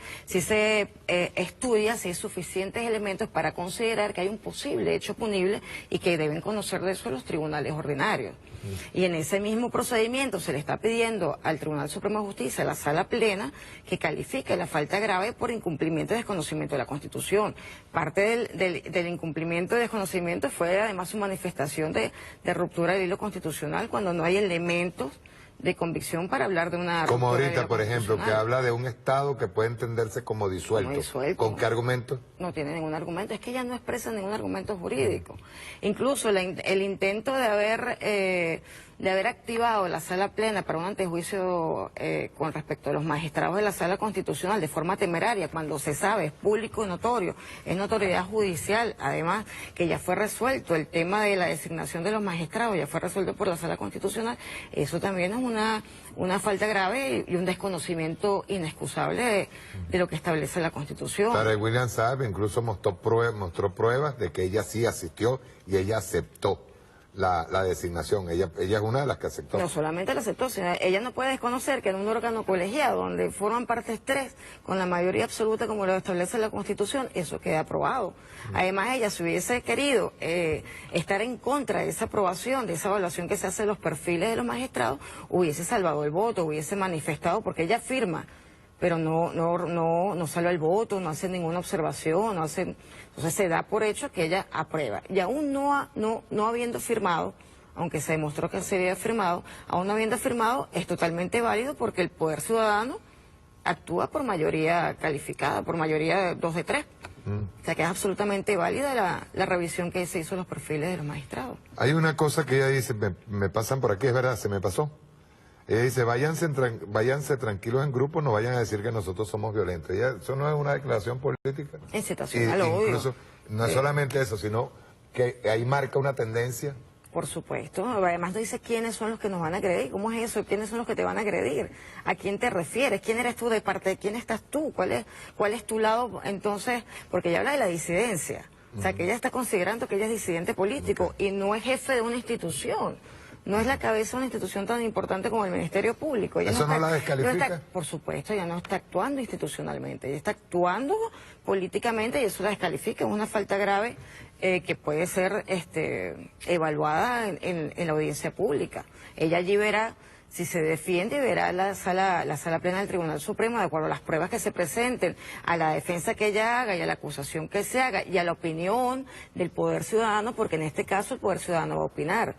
estudia si hay suficientes elementos para considerar que hay un posible hecho punible y que deben conocer de eso los tribunales ordinarios. Y en ese mismo procedimiento se le está pidiendo al Tribunal Supremo de Justicia, a la Sala Plena, que califique la falta grave por incumplimiento y desconocimiento de la Constitución. Parte del incumplimiento y desconocimiento fue además su manifestación de ruptura del hilo constitucional cuando no hay elementos de convicción para hablar de una... Como ahorita, por ejemplo, que habla de un Estado que puede entenderse como disuelto. ¿Con qué argumento? No tiene ningún argumento, es que ella no expresa ningún argumento jurídico. Incluso el intento de haber activado la Sala Plena para un antejuicio con respecto a los magistrados de la Sala Constitucional de forma temeraria, cuando se sabe, es público y notorio, es notoriedad judicial, además que ya fue resuelto el tema de la designación de los magistrados, ya fue resuelto por la Sala Constitucional, eso también es una falta grave y un desconocimiento inexcusable de lo que establece la Constitución. Para William Saab incluso mostró pruebas de que ella sí asistió y ella aceptó la designación. Ella es una de las que aceptó. No solamente la aceptó, sino ella no puede desconocer que en un órgano colegiado donde forman partes 3 con la mayoría absoluta como lo establece la Constitución, eso queda aprobado. Además, ella si hubiese querido estar en contra de esa aprobación, de esa evaluación que se hace de los perfiles de los magistrados, hubiese salvado el voto, hubiese manifestado, porque ella firma, pero no sale el voto, no hace ninguna observación, no hace... Entonces se da por hecho que ella aprueba. Y aún no habiendo firmado, aunque se demostró que se había firmado, aún no habiendo firmado, es totalmente válido porque el Poder Ciudadano actúa por mayoría calificada, por mayoría 2 de 3. O sea que es absolutamente válida la revisión que se hizo de los perfiles de los magistrados. Hay una cosa que ella dice, me pasan por aquí, es verdad, se me pasó. Ella dice, váyanse tranquilos en grupo, no vayan a decir que nosotros somos violentos. Eso no es una declaración política. Es citación, incluso, no es solamente eso, sino que ahí marca una tendencia. Por supuesto. Además no dice quiénes son los que nos van a agredir. ¿Cómo es eso? ¿Quiénes son los que te van a agredir? ¿A quién te refieres? ¿Quién eres tú? ¿De parte de quién estás tú? ¿Cuál es tu lado? Entonces, porque ella habla de la disidencia. O sea, que ella está considerando que ella es disidente político y no es jefe de una institución. No es la cabeza de una institución tan importante como el Ministerio Público. Ella ¿Eso no la descalifica? Por supuesto, ella no está actuando institucionalmente, ella está actuando políticamente y eso la descalifica. Es una falta grave que puede ser evaluada en la audiencia pública. Ella allí verá, si se defiende, verá la sala plena del Tribunal Supremo, de acuerdo a las pruebas que se presenten, a la defensa que ella haga y a la acusación que se haga y a la opinión del Poder Ciudadano, porque en este caso el Poder Ciudadano va a opinar.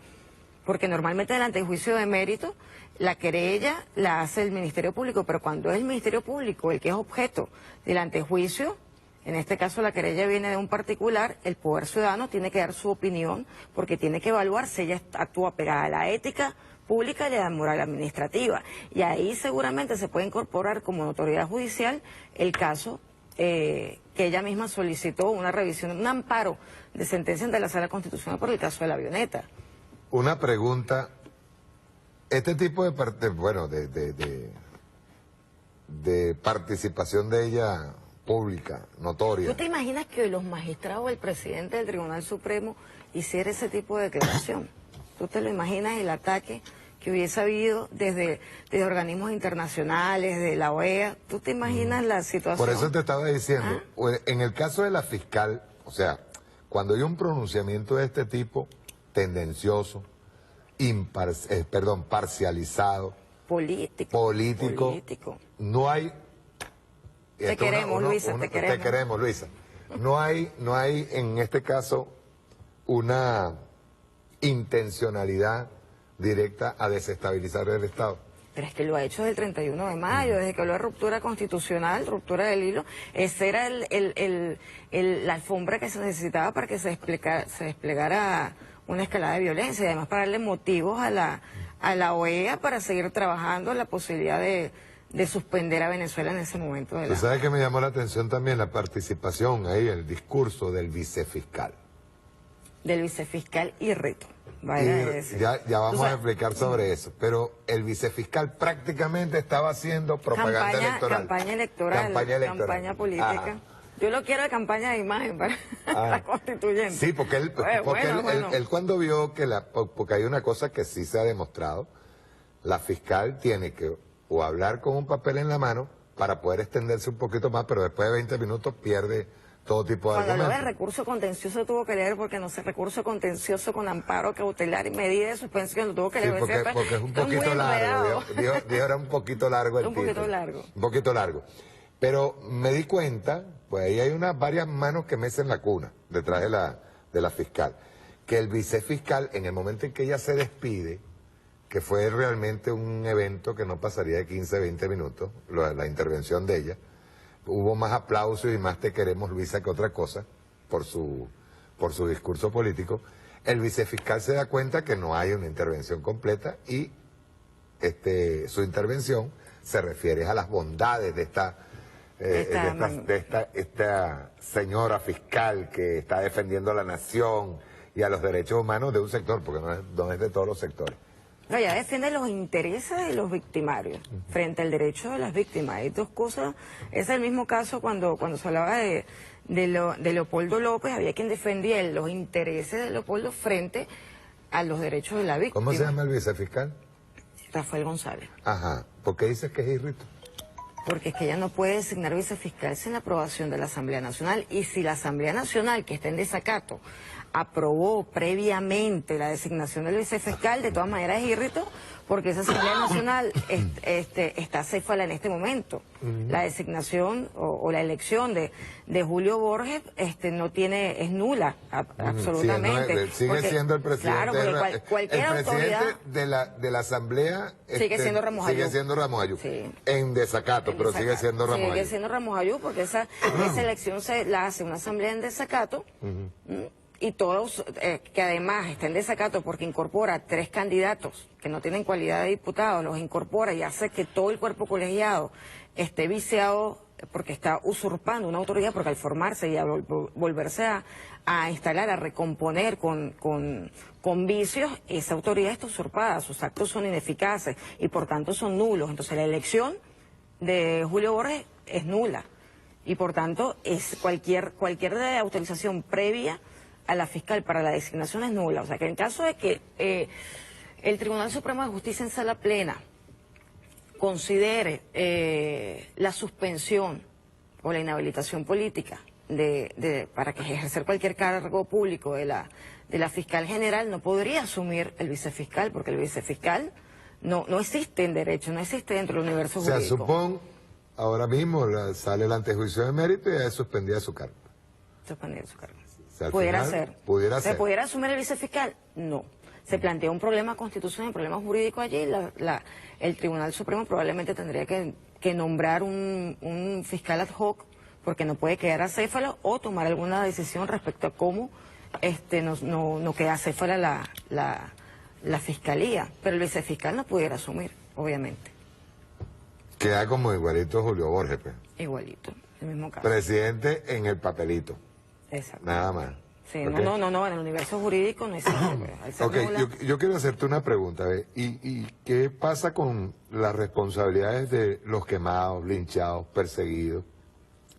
Porque normalmente delante del juicio de mérito, la querella la hace el Ministerio Público, pero cuando es el Ministerio Público el que es objeto delante del juicio, en este caso la querella viene de un particular, el Poder Ciudadano tiene que dar su opinión, porque tiene que evaluar si ella actúa pegada a la ética pública y a la moral administrativa. Y ahí seguramente se puede incorporar como notoriedad judicial el caso que ella misma solicitó una revisión, un amparo de sentencia ante la Sala Constitucional por el caso de la avioneta. Una pregunta, este tipo de participación de ella pública, notoria. ¿Tú te imaginas que los magistrados o el presidente del Tribunal Supremo hiciera ese tipo de declaración? ¿Tú te lo imaginas el ataque que hubiese habido desde organismos internacionales, de la OEA? ¿Tú te imaginas la situación? Por eso te estaba diciendo, en el caso de la fiscal, o sea, cuando hay un pronunciamiento de este tipo, tendencioso, parcializado, político, no hay... Te queremos, Luisa, te queremos. Luisa. No hay en este caso una intencionalidad directa a desestabilizar el Estado. Pero es que lo ha hecho desde el 31 de mayo, desde que habló de ruptura constitucional, ruptura del hilo. Esa era la alfombra que se necesitaba para que se desplegara una escalada de violencia y además para darle motivos a la OEA para seguir trabajando en la posibilidad de suspender a Venezuela en ese momento. ¿Tú sabes que me llamó la atención también la participación ahí, el discurso del vicefiscal? Del vicefiscal Irreto. Ya vamos a explicar sobre eso, pero el vicefiscal prácticamente estaba haciendo propaganda electoral. Campaña política. Ajá. Yo lo quiero de campaña de imagen para la constituyente. Sí, porque él cuando vio que porque hay una cosa que sí se ha demostrado, la fiscal tiene que o hablar con un papel en la mano para poder extenderse un poquito más, pero después de 20 minutos pierde todo tipo de argumentos. Cuando lo de recurso contencioso tuvo que leer, porque no sé, recurso contencioso con amparo cautelar y medida de suspensión, lo tuvo que leer. Sí, porque es un poquito largo, dijo era un poquito largo el título. Un poquito largo. Pero me di cuenta, pues ahí hay varias manos que mecen la cuna detrás de la fiscal, que el vicefiscal, en el momento en que ella se despide, que fue realmente un evento que no pasaría de 15, 20 minutos, la intervención de ella, hubo más aplausos y más te queremos, Luisa, que otra cosa, por su discurso político. El vicefiscal se da cuenta que no hay una intervención completa y su intervención se refiere a las bondades de esta señora fiscal que está defendiendo a la nación y a los derechos humanos de un sector, porque no es de todos los sectores. No, ella defiende los intereses de los victimarios frente al derecho de las víctimas. Hay dos cosas. Es el mismo caso cuando se hablaba de Leopoldo López, había quien defendía los intereses de Leopoldo frente a los derechos de la víctima. ¿Cómo se llama el vicefiscal? Rafael González. Ajá. ¿Por qué dices que es irrito? Porque es que ella no puede designar vicefiscal sin la aprobación de la Asamblea Nacional. Y si la Asamblea Nacional, que está en desacato, aprobó previamente la designación del vicefiscal, de todas maneras es irrito, porque esa Asamblea Nacional está acéfala en este momento. La designación o la elección de Julio Borges no tiene, es nula, absolutamente. Sí, sigue siendo el presidente. Claro, porque cualquier autoridad de la Asamblea sigue siendo Ramos Ayú. Sigue siendo Ramos Ayú. Sí. En desacato, pero sigue siendo Ramos Ayú. Sigue siendo Ramos Ayú porque esa elección la hace una Asamblea en desacato. Y todos, que además está en desacato porque incorpora 3 candidatos que no tienen cualidad de diputados, los incorpora y hace que todo el cuerpo colegiado esté viciado porque está usurpando una autoridad, porque al formarse y a volverse a instalar, a recomponer con vicios, esa autoridad está usurpada, sus actos son ineficaces y por tanto son nulos. Entonces la elección de Julio Borges es nula y por tanto es cualquier autorización previa a la fiscal para la designación es nula. O sea que en caso de que el Tribunal Supremo de Justicia en sala plena considere la suspensión o la inhabilitación política para que ejercer cualquier cargo público de la fiscal general, no podría asumir el vicefiscal, porque el vicefiscal no existe en derecho, no existe dentro del universo jurídico. O sea, supón, ahora mismo sale el antejuicio de mérito y ya es suspendida su cargo. Suspendida su cargo. Pudiera ser. ¿Se pudiera asumir el vicefiscal? No. Se plantea un problema constitucional, un problema jurídico allí. El Tribunal Supremo probablemente tendría que nombrar un fiscal ad hoc, porque no puede quedar acéfalo, o tomar alguna decisión respecto a cómo no queda acéfala la fiscalía. Pero el vicefiscal no pudiera asumir, obviamente. Queda como igualito Julio Borges, pues. Igualito, el mismo caso. Presidente en el papelito. Exacto. Nada más. Sí, okay. No, en el universo jurídico no existe. Ok, yo quiero hacerte una pregunta, ¿ves? ¿Y qué pasa con las responsabilidades de los quemados, linchados, perseguidos?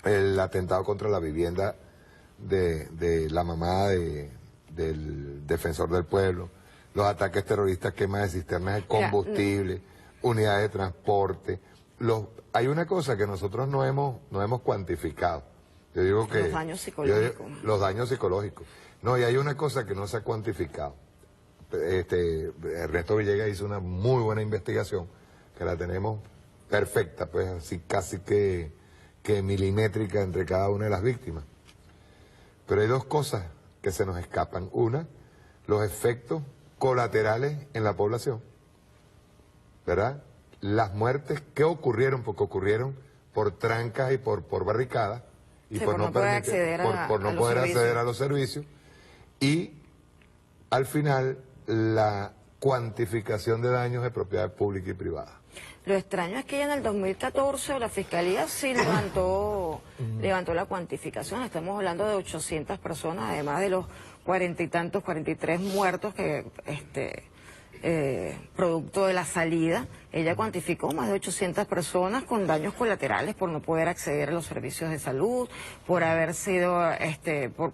El atentado contra la vivienda de la mamá del defensor del pueblo, los ataques terroristas, quemas de cisternas de combustible, unidades de transporte. Hay una cosa que nosotros no hemos cuantificado. Yo digo que... Los daños psicológicos. Los daños psicológicos. No, y hay una cosa que no se ha cuantificado. Ernesto Villegas hizo una muy buena investigación, que la tenemos perfecta, pues así casi que milimétrica entre cada una de las víctimas. Pero hay 2 cosas que se nos escapan. Una, los efectos colaterales en la población, ¿verdad? Las muertes que ocurrieron, porque ocurrieron por trancas y por barricadas, y sí, por no poder acceder a los servicios, y al final la cuantificación de daños de propiedad pública y privada. Lo extraño es que ya en el 2014 la Fiscalía sí levantó la cuantificación. Estamos hablando de 800 personas, además de los 43 muertos que producto de la salida. Ella cuantificó más de 800 personas con daños colaterales por no poder acceder a los servicios de salud, por haber sido,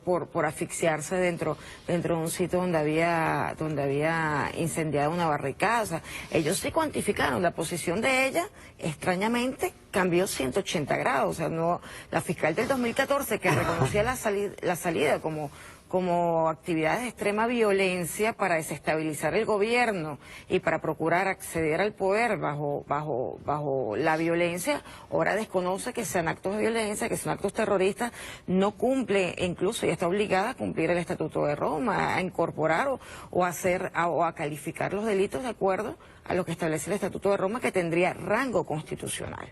por asfixiarse dentro de un sitio donde había incendiado una barricada. O sea, ellos sí cuantificaron. La posición de ella, extrañamente, cambió 180 grados. O sea, no, la fiscal del 2014, que reconocía la salida como actividades de extrema violencia para desestabilizar el gobierno y para procurar acceder al poder bajo la violencia, ahora desconoce que sean actos de violencia, que sean actos terroristas, no cumple, incluso ya está obligada a cumplir el Estatuto de Roma, a incorporar o a calificar los delitos de acuerdo a lo que establece el Estatuto de Roma, que tendría rango constitucional.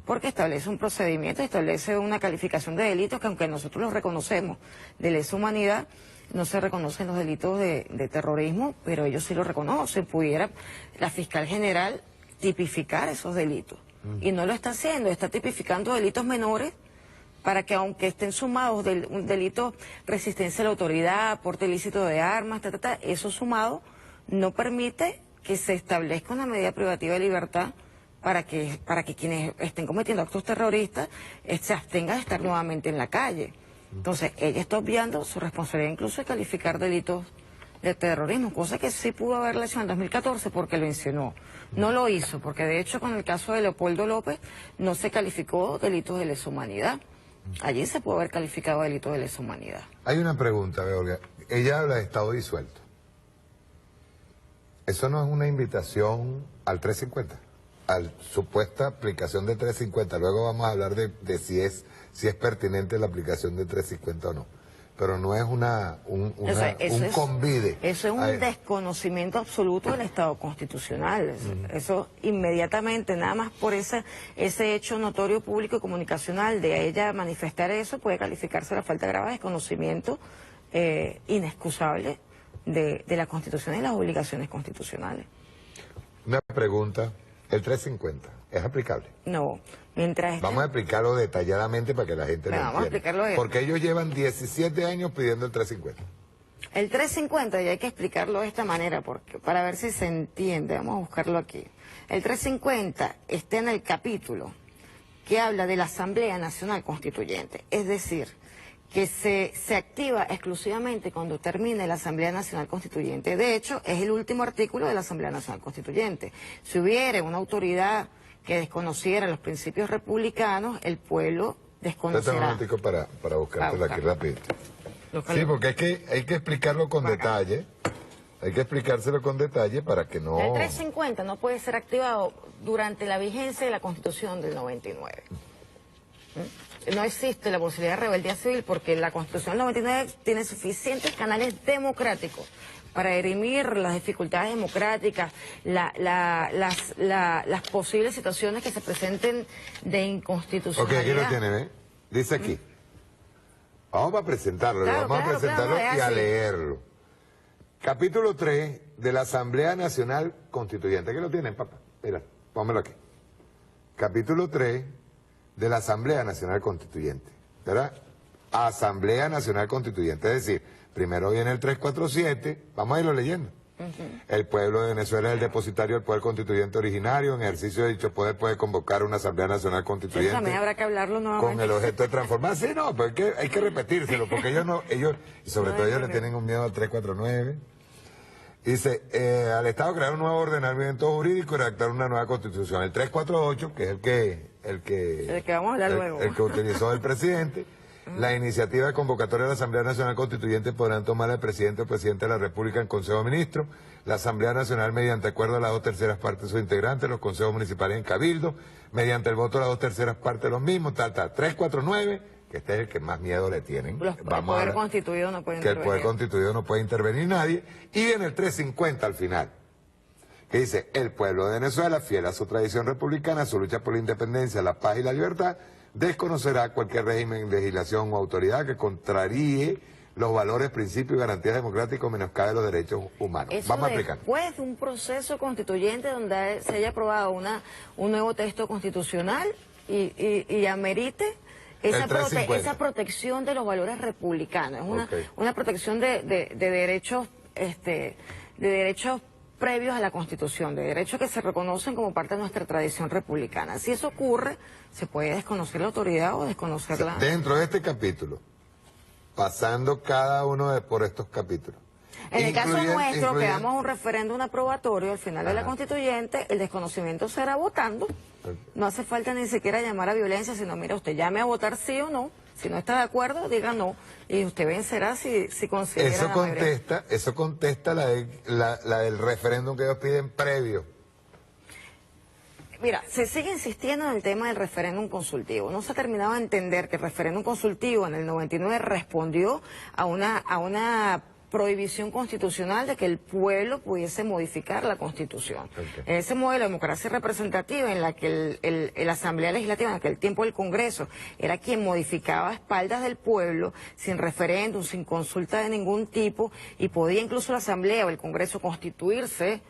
Porque establece un procedimiento, establece una calificación de delitos que, aunque nosotros los reconocemos de lesa humanidad, no se reconocen los delitos de terrorismo, pero ellos sí lo reconocen. Pudiera la fiscal general tipificar esos delitos. Y no lo está haciendo, está tipificando delitos menores para que, aunque estén sumados un delito resistencia a la autoridad, porte ilícito de armas, eso sumado no permite que se establezca una medida privativa de libertad para que quienes estén cometiendo actos terroristas se abstengan de estar nuevamente en la calle. Entonces, ella está obviando su responsabilidad incluso de calificar delitos de terrorismo, cosa que sí pudo haberla hecho en 2014 porque lo insinuó. No lo hizo, porque de hecho con el caso de Leopoldo López no se calificó delitos de lesa humanidad. Allí se pudo haber calificado delito de lesa humanidad. Hay una pregunta, Olga. Ella habla de Estado disuelto. ¿Eso no es una invitación al 350? A la supuesta aplicación de 350. Luego vamos a hablar de si es pertinente la aplicación de 350 o no. Pero no es un convide. Eso es un desconocimiento absoluto del Estado constitucional. Eso inmediatamente, nada más por ese hecho notorio público y comunicacional de ella manifestar eso, puede calificarse la falta grave de desconocimiento inexcusable de la Constitución y las obligaciones constitucionales. Una pregunta, ¿el 350 es aplicable? No. Vamos a explicarlo detalladamente para que la gente lo entienda. Porque ellos llevan 17 años pidiendo el 350. El 350, y hay que explicarlo de esta manera para ver si se entiende. Vamos a buscarlo aquí. El 350 está en el capítulo que habla de la Asamblea Nacional Constituyente. Es decir, que se activa exclusivamente cuando termine la Asamblea Nacional Constituyente. De hecho, es el último artículo de la Asamblea Nacional Constituyente. Si hubiera una autoridad que desconociera los principios republicanos, el pueblo desconocerá. Un momentico para buscártela aquí rapidito. Sí, porque hay que explicarlo con detalle. Hay que explicárselo con detalle para que no... El 350 no puede ser activado durante la vigencia de la Constitución del 99. No existe la posibilidad de rebeldía civil porque la Constitución del 99 tiene suficientes canales democráticos para dirimir las dificultades democráticas, las posibles situaciones que se presenten de inconstitucionalidad. Ok, aquí lo tiene, ¿eh? Dice aquí. Vamos a presentarlo, vamos a presentarlo y a leerlo. Capítulo 3 de la Asamblea Nacional Constituyente. ¿Qué lo tienen, papá? Mira, pónmelo aquí. Capítulo 3 de la Asamblea Nacional Constituyente, ¿verdad? Asamblea Nacional Constituyente, es decir, primero viene el 347, vamos a irlo leyendo. El pueblo de Venezuela es el depositario del poder constituyente originario, en ejercicio de dicho poder puede convocar una Asamblea Nacional Constituyente. También habrá que hablarlo nuevamente. Con el objeto de transformar, sí, no, pero hay que repetírselo, porque ellos, y sobre todo ellos le tienen un miedo al 349. Dice, al Estado crear un nuevo ordenamiento jurídico y redactar una nueva constitución. El 348, que es el que vamos a hablar luego. El que utilizó el presidente. La iniciativa de convocatoria de la Asamblea Nacional Constituyente podrán tomar el presidente o presidente de la República en Consejo de Ministros, la Asamblea Nacional mediante acuerdo de las 2/3 partes de sus integrantes, los consejos municipales en cabildo, mediante el voto de las 2/3 partes de los mismos, 349, que este es el que más miedo le tienen. El poder constituido no puede intervenir. Que el poder constituido no puede intervenir nadie. Y en el 350 al final, que dice, el pueblo de Venezuela, fiel a su tradición republicana, su lucha por la independencia, la paz y la libertad, desconocerá cualquier régimen, legislación o autoridad que contraríe los valores, principios y garantías democráticas o menoscabe los derechos humanos. Eso vamos a explicar. Después de un proceso constituyente donde se haya aprobado un nuevo texto constitucional y amerite esa protección de los valores republicanos. Es una protección de derechos, de derechos previos a la Constitución, de derechos que se reconocen como parte de nuestra tradición republicana. Si eso ocurre, se puede desconocer la autoridad o desconocerla. Dentro de este capítulo, pasando cada uno por estos capítulos. En el caso nuestro, que damos un referéndum aprobatorio al final de la Constituyente, el desconocimiento será votando. No hace falta ni siquiera llamar a violencia, sino, mira, usted llame a votar sí o no. Si no está de acuerdo, diga no. Y usted vencerá si considera Eso contesta la del referéndum que ellos piden previo. Mira, se sigue insistiendo en el tema del referéndum consultivo. No se ha terminado de entender que el referéndum consultivo en el 99 respondió a una prohibición constitucional de que el pueblo pudiese modificar la Constitución. En ese modelo de democracia representativa en la que la Asamblea Legislativa, en aquel tiempo el Congreso, era quien modificaba a espaldas del pueblo, sin referéndum, sin consulta de ningún tipo, y podía incluso la Asamblea o el Congreso constituirse,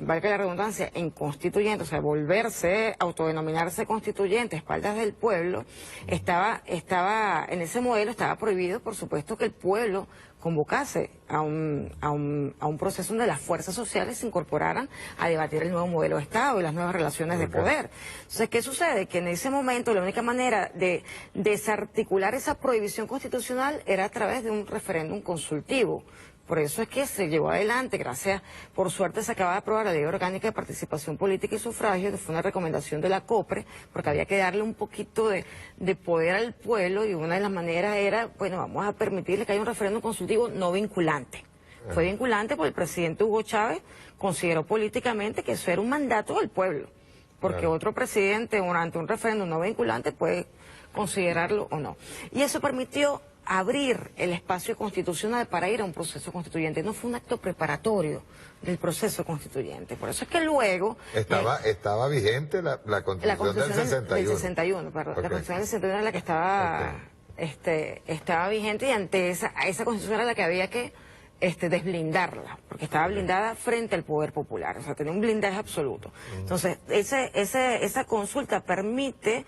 valga la redundancia, en constituyente, o sea, volverse, autodenominarse constituyente a espaldas del pueblo, en ese modelo estaba prohibido, por supuesto, que el pueblo convocase a un proceso donde las fuerzas sociales se incorporaran a debatir el nuevo modelo de Estado y las nuevas relaciones de poder. Entonces, ¿qué sucede? Que en ese momento la única manera de desarticular esa prohibición constitucional era a través de un referéndum consultivo, Por eso es que se llevó adelante, gracias, por suerte se acaba de aprobar la Ley Orgánica de Participación Política y Sufragio, que fue una recomendación de la COPRE, porque había que darle un poquito de poder al pueblo, y una de las maneras era, bueno, vamos a permitirle que haya un referéndum consultivo no vinculante. Fue vinculante porque el presidente Hugo Chávez consideró políticamente que eso era un mandato del pueblo, porque otro presidente ante un referéndum no vinculante puede considerarlo o no. Y eso permitió abrir el espacio constitucional para ir a un proceso constituyente. No fue un acto preparatorio del proceso constituyente. Por eso es que luego... Estaba vigente la Constitución del 61. Del 61, perdón. La Constitución del 61 era la que estaba vigente, y ante esa Constitución era la que había que desblindarla, porque estaba blindada frente al poder popular, o sea, tenía un blindaje absoluto. Entonces, esa consulta permite,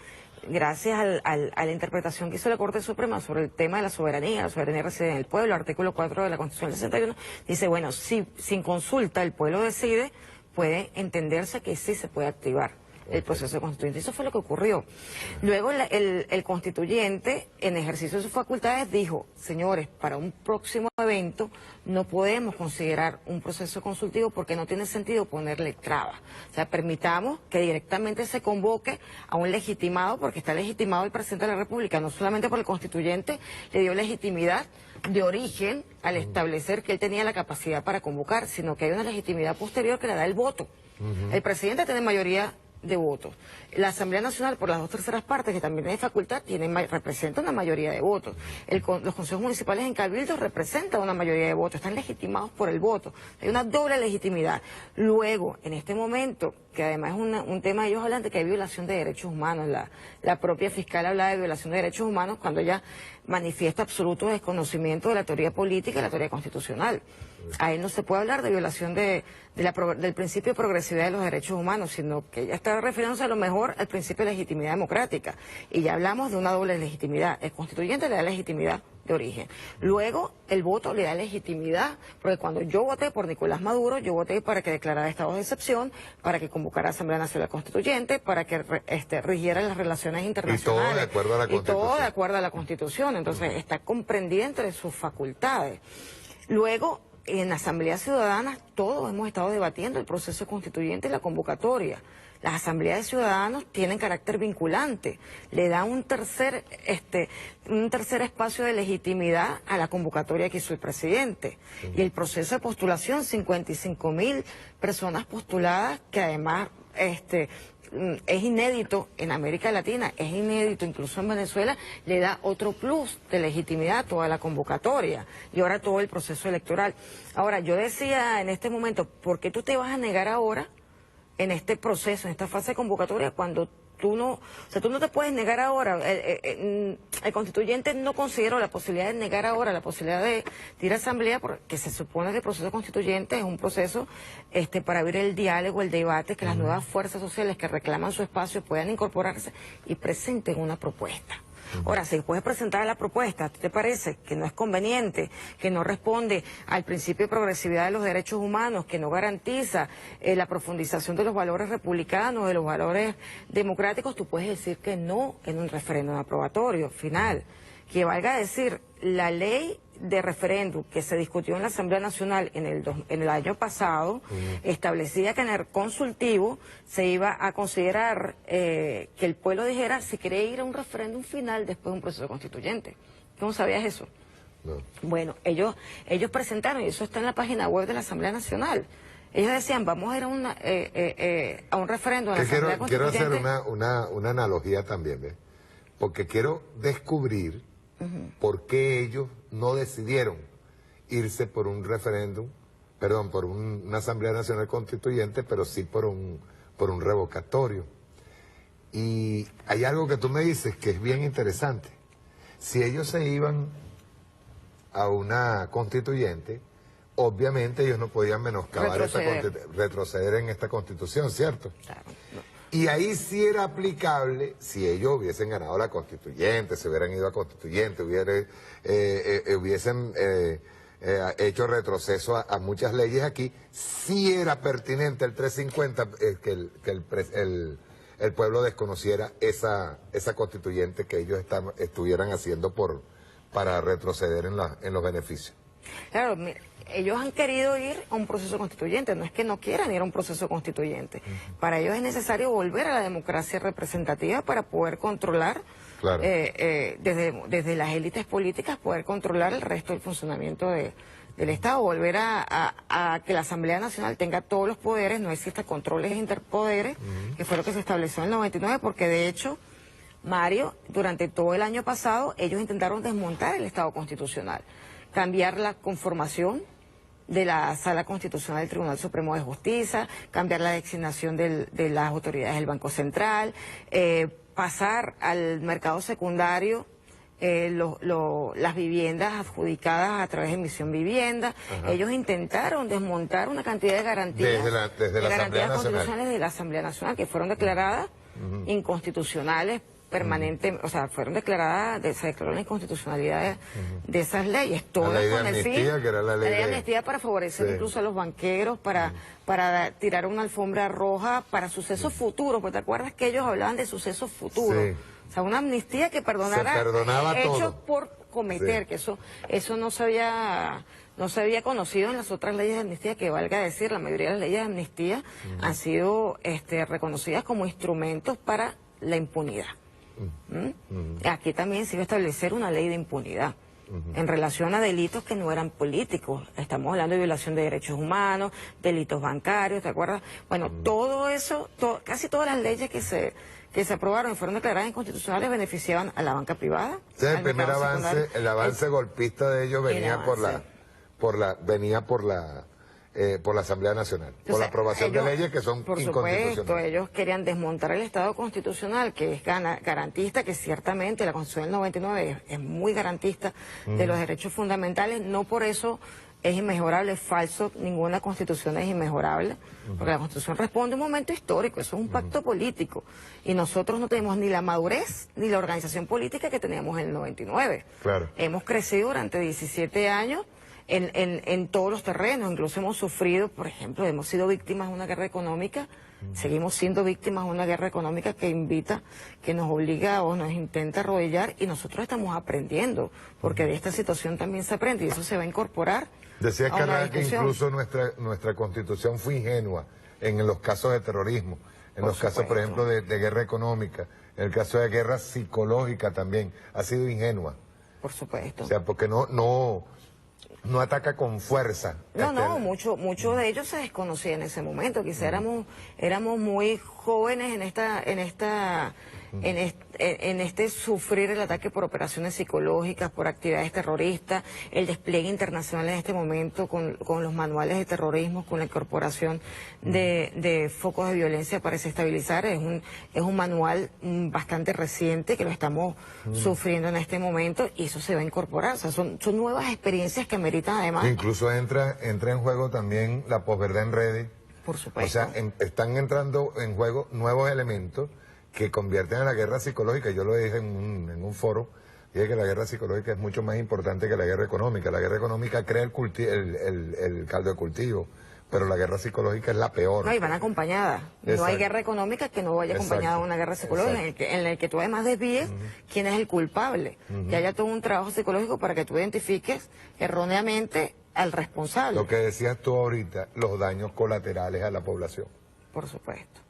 gracias a la interpretación que hizo la Corte Suprema sobre el tema de la soberanía reside en el pueblo, artículo 4 de la Constitución del 61, dice, bueno, si sin consulta el pueblo decide, puede entenderse que sí se puede activar el proceso constituyente. Eso fue lo que ocurrió. Luego el constituyente, en ejercicio de sus facultades, dijo, señores, para un próximo evento no podemos considerar un proceso consultivo porque no tiene sentido ponerle trabas. O sea, permitamos que directamente se convoque a un legitimado, porque está legitimado el presidente de la República, no solamente por el constituyente, le dio legitimidad de origen al establecer que él tenía la capacidad para convocar, sino que hay una legitimidad posterior que le da el voto. El presidente tiene mayoría de votos. La Asamblea Nacional, por las 2/3 partes, que también tiene facultad, representa una mayoría de votos. Los consejos municipales en cabildos representan una mayoría de votos, están legitimados por el voto. Hay una doble legitimidad. Luego, en este momento, que además es un tema de ellos hablan de que hay violación de derechos humanos. La propia fiscal habla de violación de derechos humanos cuando ella manifiesta absoluto desconocimiento de la teoría política y la teoría constitucional. Ahí no se puede hablar de violación del principio de progresividad de los derechos humanos, sino que ella está refiriéndose a lo mejor al principio de legitimidad democrática. Y ya hablamos de una doble legitimidad. El constituyente le da legitimidad de origen. Luego, el voto le da legitimidad, porque cuando yo voté por Nicolás Maduro, yo voté para que declarara estado de excepción, para que convocara a Asamblea Nacional Constituyente, para que rigiera las relaciones internacionales. Y todo de acuerdo a la Constitución. Y todo de acuerdo a la Constitución. Entonces, está comprendida entre sus facultades. Luego, en Asamblea Ciudadana, todos hemos estado debatiendo el proceso constituyente y la convocatoria. Las asambleas de ciudadanos tienen carácter vinculante, le da un tercer espacio de legitimidad a la convocatoria que hizo el presidente. Y el proceso de postulación, 55.000 personas postuladas, que además es inédito en América Latina, es inédito incluso en Venezuela, le da otro plus de legitimidad a toda la convocatoria y ahora todo el proceso electoral. Ahora, yo decía en este momento, ¿por qué tú te vas a negar ahora en este proceso, en esta fase de convocatoria, cuando tú no te puedes negar ahora? El constituyente no consideró la posibilidad de negar ahora la posibilidad de ir a asamblea, porque se supone que el proceso constituyente es un proceso para abrir el diálogo, el debate, que las nuevas fuerzas sociales que reclaman su espacio puedan incorporarse y presenten una propuesta. Ahora, si puedes presentar la propuesta, ¿te parece que no es conveniente, que no responde al principio de progresividad de los derechos humanos, que no garantiza la profundización de los valores republicanos, de los valores democráticos? Tú puedes decir que no en un referéndum aprobatorio final. Que valga decir, la ley de referéndum que se discutió en la Asamblea Nacional en el año pasado, establecía que en el consultivo se iba a considerar que el pueblo dijera si quería ir a un referéndum final después de un proceso constituyente. ¿Cómo sabías eso? No. Bueno, ellos presentaron, y eso está en la página web de la Asamblea Nacional. Ellos decían, vamos a ir a un referéndum a la Asamblea Constituyente. Quiero hacer una analogía también, ¿ves? Porque quiero descubrir por qué ellos no decidieron irse por un referéndum, perdón, por una Asamblea Nacional Constituyente, pero sí por un revocatorio. Y hay algo que tú me dices que es bien interesante. Si ellos se iban a una constituyente, obviamente ellos no podían menoscabar retroceder en esta constitución, ¿cierto? Claro. No. Y ahí sí era aplicable, si ellos hubiesen ganado la constituyente, se hubieran ido a constituyente, hubiesen hecho retroceso a muchas leyes aquí, sí era pertinente el 350 que el pueblo desconociera esa constituyente que ellos estuvieran haciendo para retroceder en los beneficios. Claro, ellos han querido ir a un proceso constituyente, no es que no quieran ir a un proceso constituyente. Para ellos es necesario volver a la democracia representativa para poder controlar, claro, desde las élites políticas, poder controlar el resto del funcionamiento del Estado, volver a que la Asamblea Nacional tenga todos los poderes, no exista controles interpoderes, que fue lo que se estableció en el 99, porque de hecho, Mario, durante todo el año pasado, ellos intentaron desmontar el Estado constitucional, cambiar la conformación de la Sala Constitucional del Tribunal Supremo de Justicia, cambiar la designación de las autoridades del Banco Central, pasar al mercado secundario las viviendas adjudicadas a través de Misión Vivienda. Ajá. Ellos intentaron desmontar una cantidad de garantías, desde la garantías constitucionales de la Asamblea Nacional, que fueron declaradas inconstitucionales permanentemente, o sea, fueron declaradas, se declaró la inconstitucionalidad de esas leyes, todas con el fin, que era la ley de amnistía para favorecer incluso a los banqueros, para tirar una alfombra roja para sucesos futuros, porque te acuerdas que ellos hablaban de sucesos futuros. Sí. O sea, una amnistía que perdonara hechos por cometer, que eso no se había conocido en las otras leyes de amnistía, que valga decir, la mayoría de las leyes de amnistía han sido reconocidas como instrumentos para la impunidad. Aquí también se iba a establecer una ley de impunidad en relación a delitos que no eran políticos. Estamos hablando de violación de derechos humanos, delitos bancarios, ¿te acuerdas? Bueno, todo eso, casi todas las leyes que se aprobaron y fueron declaradas inconstitucionales beneficiaban a la banca privada. Sí, el primer avance, el avance golpista de ellos venía por la Asamblea Nacional, por la aprobación de leyes que son inconstitucionales. Por supuesto, ellos querían desmontar el Estado constitucional, que es garantista, que ciertamente la Constitución del 99 es muy garantista de los derechos fundamentales, no por eso es inmejorable, es falso, ninguna Constitución es inmejorable, porque la Constitución responde a un momento histórico, eso es un pacto político, y nosotros no tenemos ni la madurez ni la organización política que teníamos en el 99. Claro. Hemos crecido durante 17 años, en todos los terrenos, incluso hemos sufrido, por ejemplo, hemos sido víctimas de una guerra económica, seguimos siendo víctimas de una guerra económica que nos obliga o nos intenta arrodillar, y nosotros estamos aprendiendo, porque de esta situación también se aprende, y eso se va a incorporar. Decía que incluso nuestra Constitución fue ingenua en los casos de terrorismo, en los casos, por ejemplo, de guerra económica, en el caso de guerra psicológica también, ha sido ingenua. Por supuesto. O sea, porque no ataca con fuerza. No, mucho de ellos se desconocía en ese momento. Quizá éramos muy jóvenes en este sufrir el ataque por operaciones psicológicas, por actividades terroristas, el despliegue internacional en este momento con los manuales de terrorismo, con la incorporación de focos de violencia para desestabilizar. Es un manual bastante reciente que lo estamos sufriendo en este momento, y eso se va a incorporar. O sea, son nuevas experiencias que ameritan además. Incluso entra en juego también la posverdad en redes. Por supuesto. O sea, están entrando en juego nuevos elementos que convierten a la guerra psicológica. Yo lo dije en un foro, dije que la guerra psicológica es mucho más importante que la guerra económica. La guerra económica crea el caldo de cultivo, pero la guerra psicológica es la peor. No, y van acompañadas. No hay guerra económica que no vaya acompañada de una guerra psicológica, en la que tú además desvíes quién es el culpable. Que haya todo un trabajo psicológico para que tú identifiques erróneamente al responsable. Lo que decías tú ahorita, los daños colaterales a la población. Por supuesto.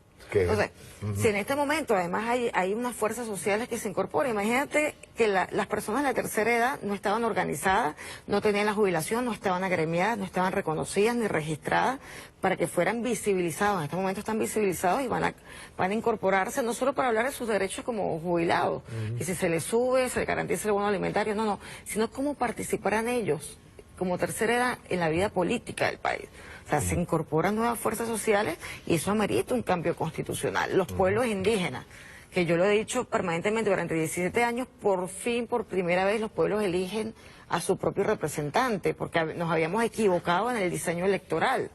O sea, si en este momento además hay unas fuerzas sociales que se incorporan, imagínate que las personas de la tercera edad no estaban organizadas, no tenían la jubilación, no estaban agremiadas, no estaban reconocidas ni registradas para que fueran visibilizados. En este momento están visibilizados y van a incorporarse, no solo para hablar de sus derechos como jubilados, y si se les sube, se les garantiza el bono alimentario, no, sino cómo participarán ellos como tercera edad en la vida política del país. O sea, se incorporan nuevas fuerzas sociales y eso amerita un cambio constitucional. Los pueblos indígenas, que yo lo he dicho permanentemente durante 17 años, por fin, por primera vez, los pueblos eligen a su propio representante, porque nos habíamos equivocado en el diseño electoral.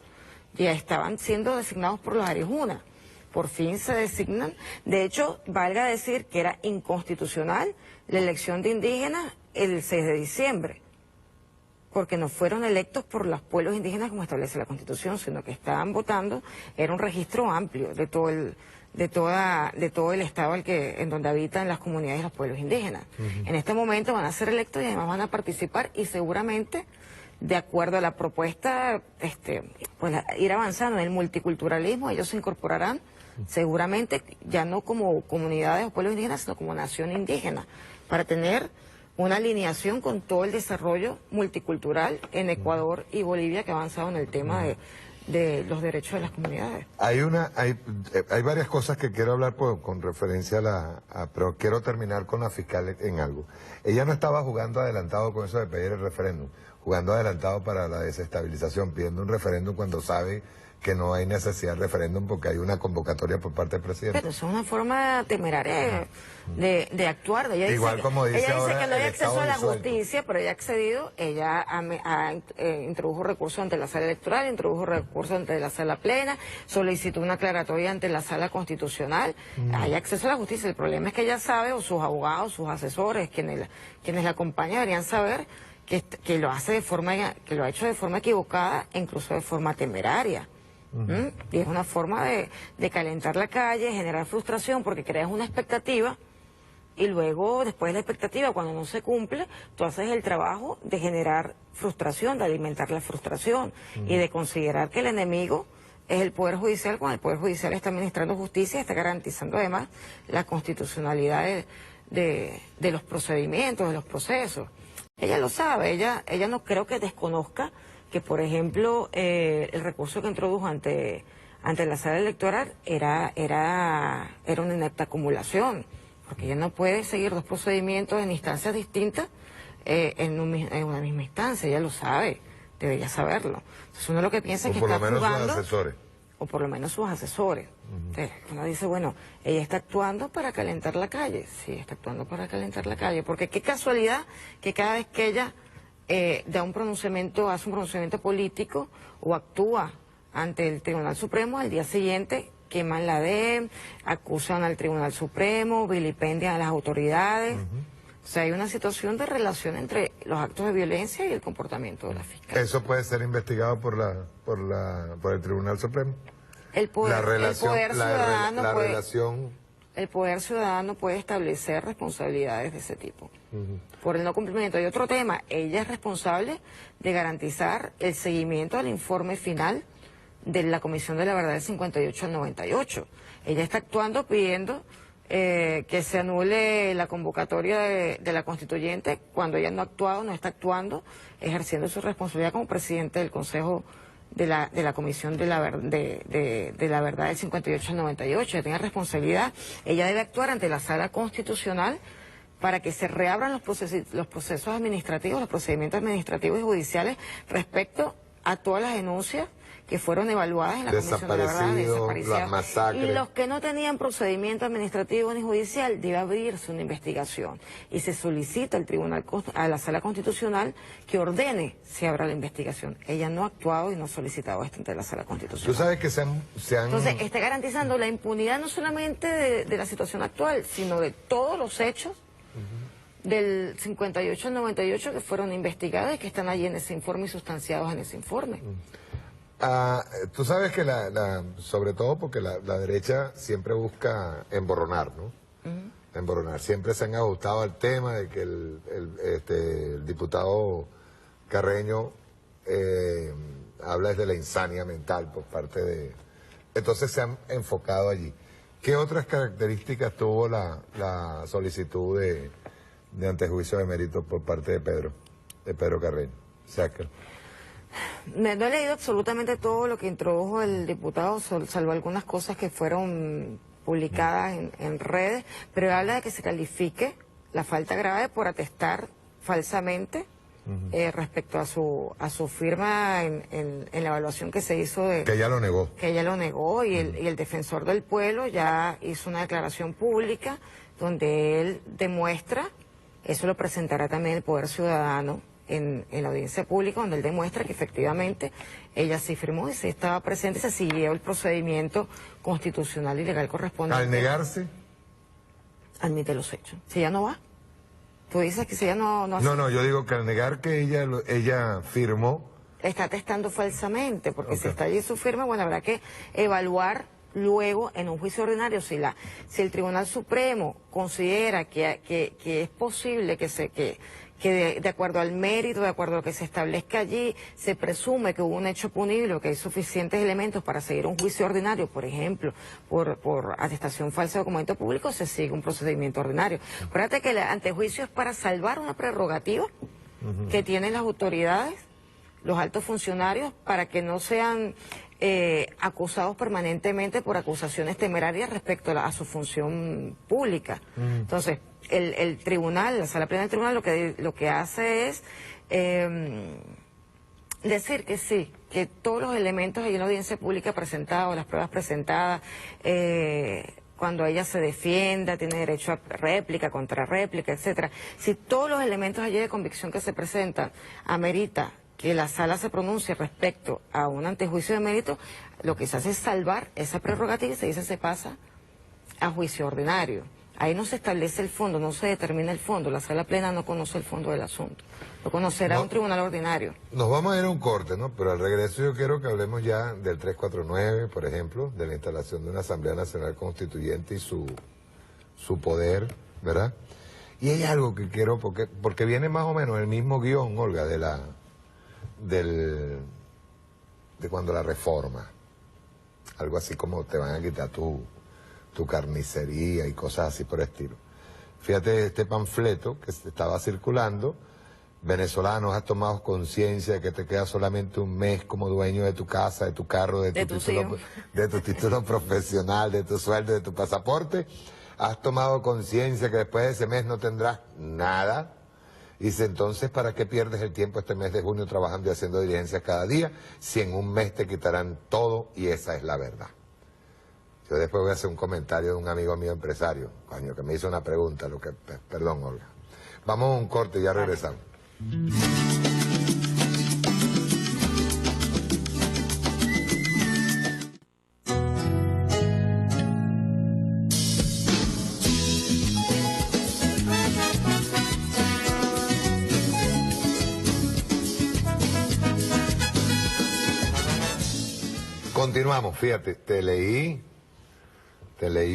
Ya estaban siendo designados por los arijunas. Por fin se designan. De hecho, valga decir que era inconstitucional la elección de indígenas el 6 de diciembre. Porque no fueron electos por los pueblos indígenas como establece la Constitución, sino que estaban votando, era un registro amplio de todo el estado en donde habitan las comunidades de los pueblos indígenas. En este momento van a ser electos y además van a participar, y seguramente de acuerdo a la propuesta, pues ir avanzando en el multiculturalismo. Ellos se incorporarán seguramente ya no como comunidades o pueblos indígenas, sino como nación indígena, para tener una alineación con todo el desarrollo multicultural en Ecuador y Bolivia, que ha avanzado en el tema de los derechos de las comunidades. Hay varias cosas que quiero hablar con referencia pero quiero terminar con la fiscal en algo. Ella no estaba jugando adelantado con eso de pedir el referéndum, jugando adelantado para la desestabilización, pidiendo un referéndum cuando sabe que no hay necesidad de referéndum porque hay una convocatoria por parte del presidente. Pero eso es una forma temeraria de actuar. Ella igual dice, como dice ella ahora, dice que no hay acceso a la disuelto. justicia, pero ella ha accedido, ella introdujo recursos ante la sala electoral, introdujo recursos ante la sala plena, solicitó una aclaratoria ante la sala constitucional. Hay acceso a la justicia. El problema es que ella sabe, o sus abogados, sus asesores, quienes la acompañan, deberían saber que lo hace que lo ha hecho de forma equivocada e incluso de forma temeraria. Y es una forma de calentar la calle, generar frustración, porque creas una expectativa y luego, después de la expectativa, cuando no se cumple, tú haces el trabajo de generar frustración, de alimentar la frustración y de considerar que el enemigo es el Poder Judicial, cuando el Poder Judicial está administrando justicia y está garantizando además la constitucionalidad de los procedimientos, de los procesos. Ella lo sabe, ella no creo que desconozca que, por ejemplo, el recurso que introdujo ante la sala electoral era una inepta acumulación, porque ella no puede seguir dos procedimientos en instancias distintas en una misma instancia. Ella lo sabe, debería saberlo. Entonces uno lo que piensa es que está jugando... O por lo menos sus asesores. O por lo menos sus asesores. Entonces, uno dice, bueno, ella está actuando para calentar la calle. Sí, está actuando para calentar la calle, porque qué casualidad que cada vez que ella... hace un pronunciamiento político o actúa ante el Tribunal Supremo, al día siguiente queman la DEM, acusan al Tribunal Supremo, vilipendian a las autoridades. O sea, hay una situación de relación entre los actos de violencia y el comportamiento de la fiscal. ¿Eso puede ser investigado por el Tribunal Supremo? El poder ciudadano puede establecer responsabilidades de ese tipo por el no cumplimiento. Y otro tema, ella es responsable de garantizar el seguimiento al informe final de la Comisión de la Verdad del 58 al 98. Ella está actuando pidiendo que se anule la convocatoria de la constituyente cuando ella no ha actuado, no está actuando, ejerciendo su responsabilidad como presidente del Consejo de la Comisión de la Verdad del 58 al 98. Ella tiene responsabilidad. Ella debe actuar ante la Sala Constitucional para que se reabran los procesos administrativos, los procedimientos administrativos y judiciales respecto a todas las denuncias que fueron evaluadas en la Comisión de la Verdad, desaparecidos, las masacres. Y los que no tenían procedimiento administrativo ni judicial, debe abrirse una investigación. Y se solicita a la Sala Constitucional que ordene si abra la investigación. Ella no ha actuado y no ha solicitado esto ante la Sala Constitucional. Tú sabes que se han... Entonces, está garantizando la impunidad no solamente de la situación actual, sino de todos los hechos del 58 al 98 que fueron investigados y que están allí en ese informe y sustanciados en ese informe. Tú sabes que sobre todo porque la derecha siempre busca emborronar, ¿no? Emborronar. Siempre se han ajustado al tema de que el diputado Carreño habla de la insania mental por parte de... Entonces se han enfocado allí. ¿Qué otras características tuvo la solicitud de antejuicio de mérito por parte de Pedro Carreño? Sácalo. No he leído absolutamente todo lo que introdujo el diputado, salvo algunas cosas que fueron publicadas en redes, pero habla de que se califique la falta grave por atestar falsamente respecto a su firma en la evaluación que se hizo de... Que ella lo negó. Que ella lo negó y el defensor del pueblo ya hizo una declaración pública donde él demuestra, eso lo presentará también el Poder Ciudadano, en la audiencia pública, donde él demuestra que efectivamente ella sí firmó y sí estaba presente, se siguió el procedimiento constitucional y legal correspondiente. ¿Al negarse? Admite los hechos. Si ella no va. Tú dices que si ella no... No, yo digo que al negar que ella firmó... Está atestando falsamente, porque si está allí su firma, bueno, habrá que evaluar luego en un juicio ordinario si el Tribunal Supremo considera que es posible que que de acuerdo al mérito, de acuerdo a lo que se establezca allí, se presume que hubo un hecho punible o que hay suficientes elementos para seguir un juicio ordinario, por ejemplo, por atestación falsa de documento público, se sigue un procedimiento ordinario. Acuérdate que el antejuicio es para salvar una prerrogativa que tienen las autoridades, los altos funcionarios, para que no sean acusados permanentemente por acusaciones temerarias respecto a su función pública. Entonces, el tribunal, la sala plena del tribunal, lo que hace es decir que sí, que todos los elementos ahí en la audiencia pública presentados, las pruebas presentadas, cuando ella se defienda, tiene derecho a réplica, contrarréplica, etcétera. Si todos los elementos allí de convicción que se presentan amerita que la sala se pronuncie respecto a un antejuicio de mérito, lo que se hace es salvar esa prerrogativa y se pasa a juicio ordinario. Ahí no se establece el fondo, no se determina el fondo. La sala plena no conoce el fondo del asunto. Lo conocerá un tribunal ordinario. Nos vamos a ir a un corte, ¿no? Pero al regreso yo quiero que hablemos ya del 349, por ejemplo, de la instalación de una Asamblea Nacional Constituyente y su poder, ¿verdad? Y hay algo que quiero, porque viene más o menos el mismo guión, Olga, de cuando la reforma, algo así como te van a quitar tu carnicería y cosas así por el estilo. Fíjate este panfleto que estaba circulando: venezolanos, has tomado conciencia de que te queda solamente un mes como dueño de tu casa, de tu carro, de tu título profesional, de tu sueldo, de tu pasaporte. Has tomado conciencia que después de ese mes no tendrás nada. Dice, entonces, ¿para qué pierdes el tiempo este mes de junio trabajando y haciendo diligencias cada día si en un mes te quitarán todo? Y esa es la verdad. Yo después voy a hacer un comentario de un amigo mío empresario, coño, que me hizo una pregunta, perdón, Olga. Vamos a un corte y ya regresamos. Continuamos, fíjate, te leí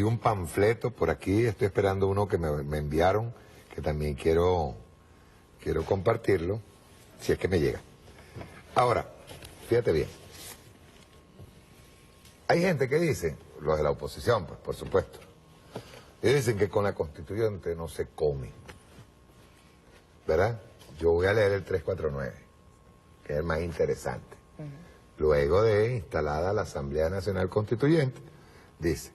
un panfleto por aquí, estoy esperando uno que me enviaron, que también quiero compartirlo, si es que me llega. Ahora, fíjate bien, hay gente que dice, los de la oposición, pues, por supuesto, ellos dicen que con la constituyente no se come, ¿verdad? Yo voy a leer el 349, que es el más interesante. Luego de instalada la Asamblea Nacional Constituyente, dice,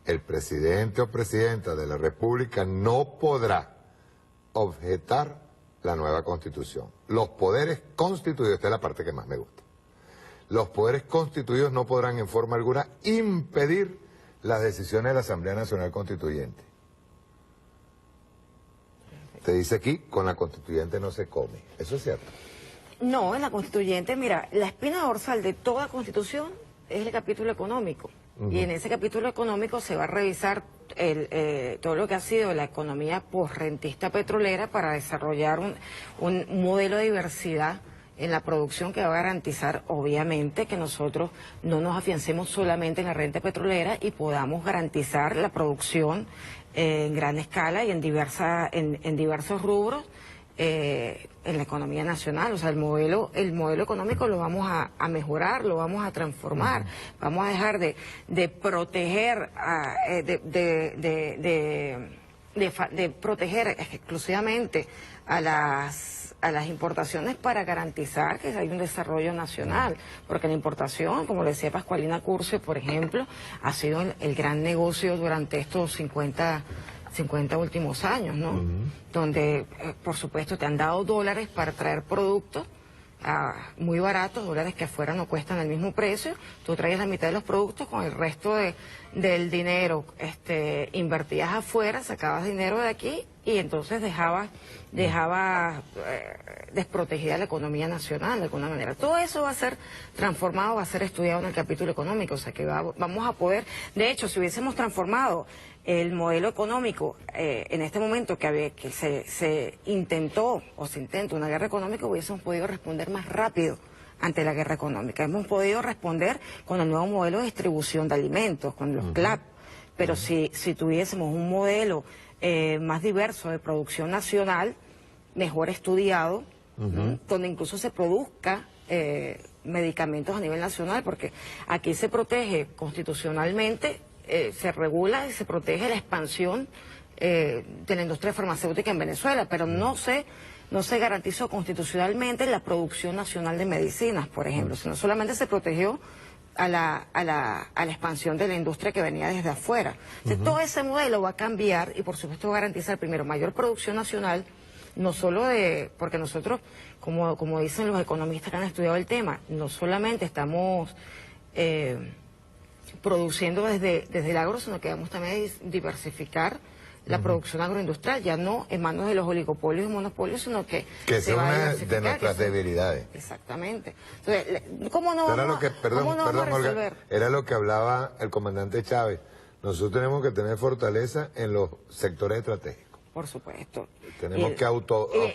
el presidente o presidenta de la República no podrá objetar la nueva Constitución. Los poderes constituidos, esta es la parte que más me gusta, los poderes constituidos no podrán en forma alguna impedir las decisiones de la Asamblea Nacional Constituyente. Te dice aquí, con la Constituyente no se come. ¿Eso es cierto? No, en la Constituyente, mira, la espina dorsal de toda Constitución es el capítulo económico. Y en ese capítulo económico se va a revisar todo lo que ha sido la economía posrentista petrolera para desarrollar un modelo de diversidad en la producción que va a garantizar, obviamente, que nosotros no nos afiancemos solamente en la renta petrolera y podamos garantizar la producción en gran escala y en diversos rubros. En la economía nacional, o sea, el modelo económico lo vamos a mejorar, lo vamos a transformar, vamos a dejar de proteger, de proteger exclusivamente a las importaciones para garantizar que hay un desarrollo nacional, porque la importación, como le decía Pascualina Curcio, por ejemplo, ha sido el gran negocio durante estos 50 últimos años, ¿no? Donde, por supuesto, te han dado dólares para traer productos muy baratos, dólares que afuera no cuestan el mismo precio. Tú traes la mitad de los productos, con el resto del dinero invertías afuera, sacabas dinero de aquí y entonces dejabas desprotegida la economía nacional de alguna manera. Todo eso va a ser transformado, va a ser estudiado en el capítulo económico, o sea que vamos a poder, de hecho, si hubiésemos transformado el modelo económico en este momento que se intentó o se intenta una guerra económica, hubiésemos podido responder más rápido ante la guerra económica. Hemos podido responder con el nuevo modelo de distribución de alimentos, con los CLAP, pero si tuviésemos un modelo más diverso de producción nacional, mejor estudiado, donde incluso se produzca medicamentos a nivel nacional, porque aquí se protege constitucionalmente, se regula y se protege la expansión de la industria farmacéutica en Venezuela, pero no se garantizó constitucionalmente la producción nacional de medicinas, por ejemplo, sino solamente se protegió a la expansión de la industria que venía desde afuera. Entonces, todo ese modelo va a cambiar y por supuesto va a garantizar primero mayor producción nacional, no solo porque nosotros, como dicen los economistas que han estudiado el tema, no solamente estamos produciendo desde el agro, sino que vamos también a diversificar la producción agroindustrial, ya no en manos de los oligopolios y monopolios, sino que es una de nuestras debilidades. Exactamente. Entonces, ¿cómo no vamos a resolver? Olga, era lo que hablaba el comandante Chávez. Nosotros tenemos que tener fortaleza en los sectores estratégicos. Por supuesto. Tenemos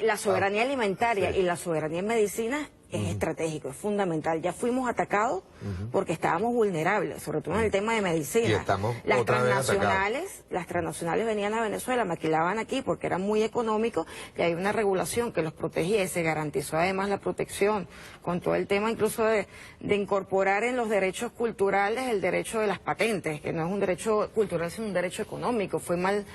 la soberanía alimentaria y la soberanía en medicina es estratégico, es fundamental. Ya fuimos atacados porque estábamos vulnerables, sobre todo en el tema de medicina. Y estamos las transnacionales venían a Venezuela, maquilaban aquí porque era muy económico y hay una regulación que los protegía y se garantizó además la protección con todo el tema incluso de incorporar en los derechos culturales el derecho de las patentes, que no es un derecho cultural sino un derecho económico. Fue mal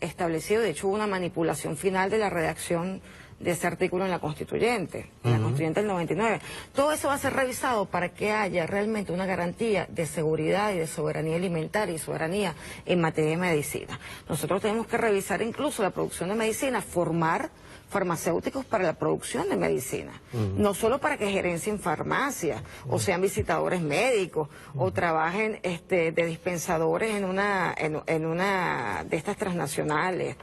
establecido, de hecho hubo una manipulación final de la redacción de ese artículo en la Constituyente, del 99. Todo eso va a ser revisado para que haya realmente una garantía de seguridad y de soberanía alimentaria y soberanía en materia de medicina. Nosotros tenemos que revisar incluso la producción de medicina, formar farmacéuticos para la producción de medicina, no solo para que gerencien farmacias, o sean visitadores médicos, o trabajen de dispensadores en una de estas transnacionales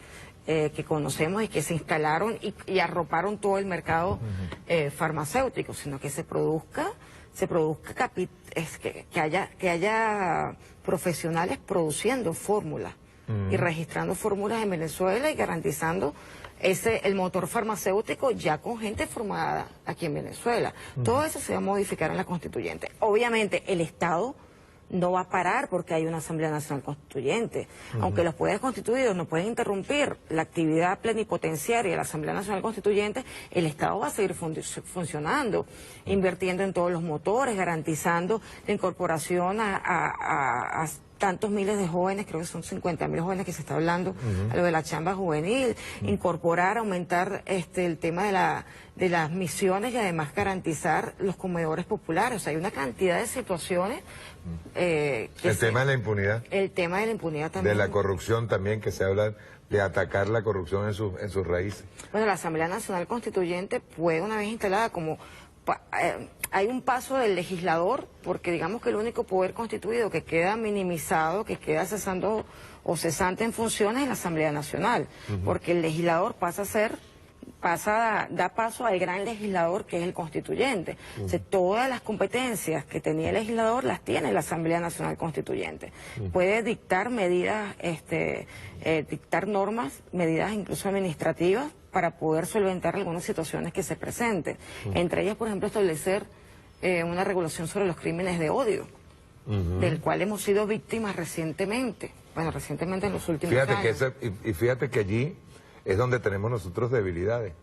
que conocemos y que se instalaron y arroparon todo el mercado farmacéutico, sino que se produzca que haya profesionales produciendo fórmulas y registrando fórmulas en Venezuela y garantizando el motor farmacéutico ya con gente formada aquí en Venezuela. Todo eso se va a modificar en la Constituyente. Obviamente el Estado no va a parar porque hay una Asamblea Nacional Constituyente. Aunque los poderes constituidos no pueden interrumpir la actividad plenipotenciaria de la Asamblea Nacional Constituyente, el Estado va a seguir funcionando, invirtiendo en todos los motores, garantizando la incorporación a tantos miles de jóvenes, creo que son 50.000 jóvenes que se está hablando, a lo de la chamba juvenil, incorporar, aumentar el tema de las misiones y además garantizar los comedores populares. O sea, hay una cantidad de situaciones. El tema de la impunidad. El tema de la impunidad también. De la corrupción también, que se habla de atacar la corrupción en sus raíces. Bueno, la Asamblea Nacional Constituyente fue una vez instalada como... hay un paso del legislador, porque digamos que el único poder constituido que queda minimizado, que queda cesando o cesante en funciones es la Asamblea Nacional, porque el legislador da paso al gran legislador que es el constituyente. O sea, todas las competencias que tenía el legislador las tiene la Asamblea Nacional Constituyente. Puede dictar medidas, dictar normas, medidas incluso administrativas para poder solventar algunas situaciones que se presenten. Entre ellas, por ejemplo, establecer una regulación sobre los crímenes de odio, del cual hemos sido víctimas recientemente. Bueno, recientemente en los últimos años. Fíjate que allí es donde tenemos nosotros debilidades.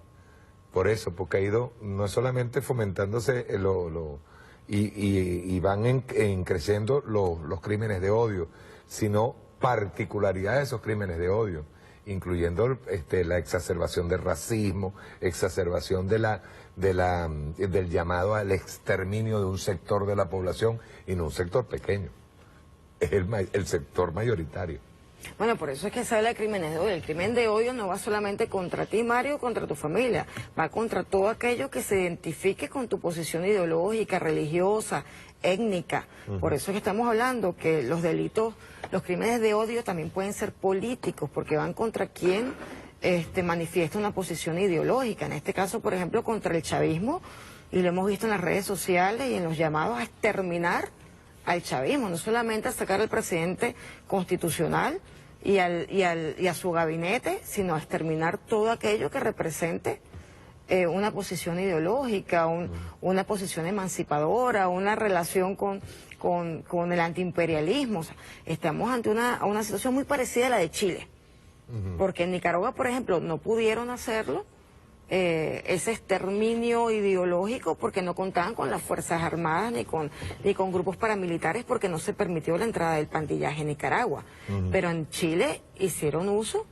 Por eso, porque ha ido no es solamente fomentándose y van creciendo los crímenes de odio, sino particularidades de esos crímenes de odio, incluyendo la exacerbación del racismo, exacerbación del llamado al exterminio de un sector de la población y no un sector pequeño, es el sector mayoritario. Bueno, por eso es que se habla de crímenes de odio. El crimen de odio no va solamente contra ti, Mario, contra tu familia, va contra todo aquello que se identifique con tu posición ideológica, religiosa, étnica. Por eso es que estamos hablando que los delitos, los crímenes de odio también pueden ser políticos, porque van contra quien manifiesta una posición ideológica. En este caso, por ejemplo, contra el chavismo, y lo hemos visto en las redes sociales y en los llamados a exterminar al chavismo, no solamente a sacar al presidente constitucional y a su gabinete, sino a exterminar todo aquello que represente una posición ideológica, una posición emancipadora, una relación con el antiimperialismo. O sea, estamos ante una situación muy parecida a la de Chile. Porque en Nicaragua, por ejemplo, no pudieron hacerlo, ese exterminio ideológico, porque no contaban con las Fuerzas Armadas ni con grupos paramilitares, porque no se permitió la entrada del pandillaje en Nicaragua. Pero en Chile hicieron uso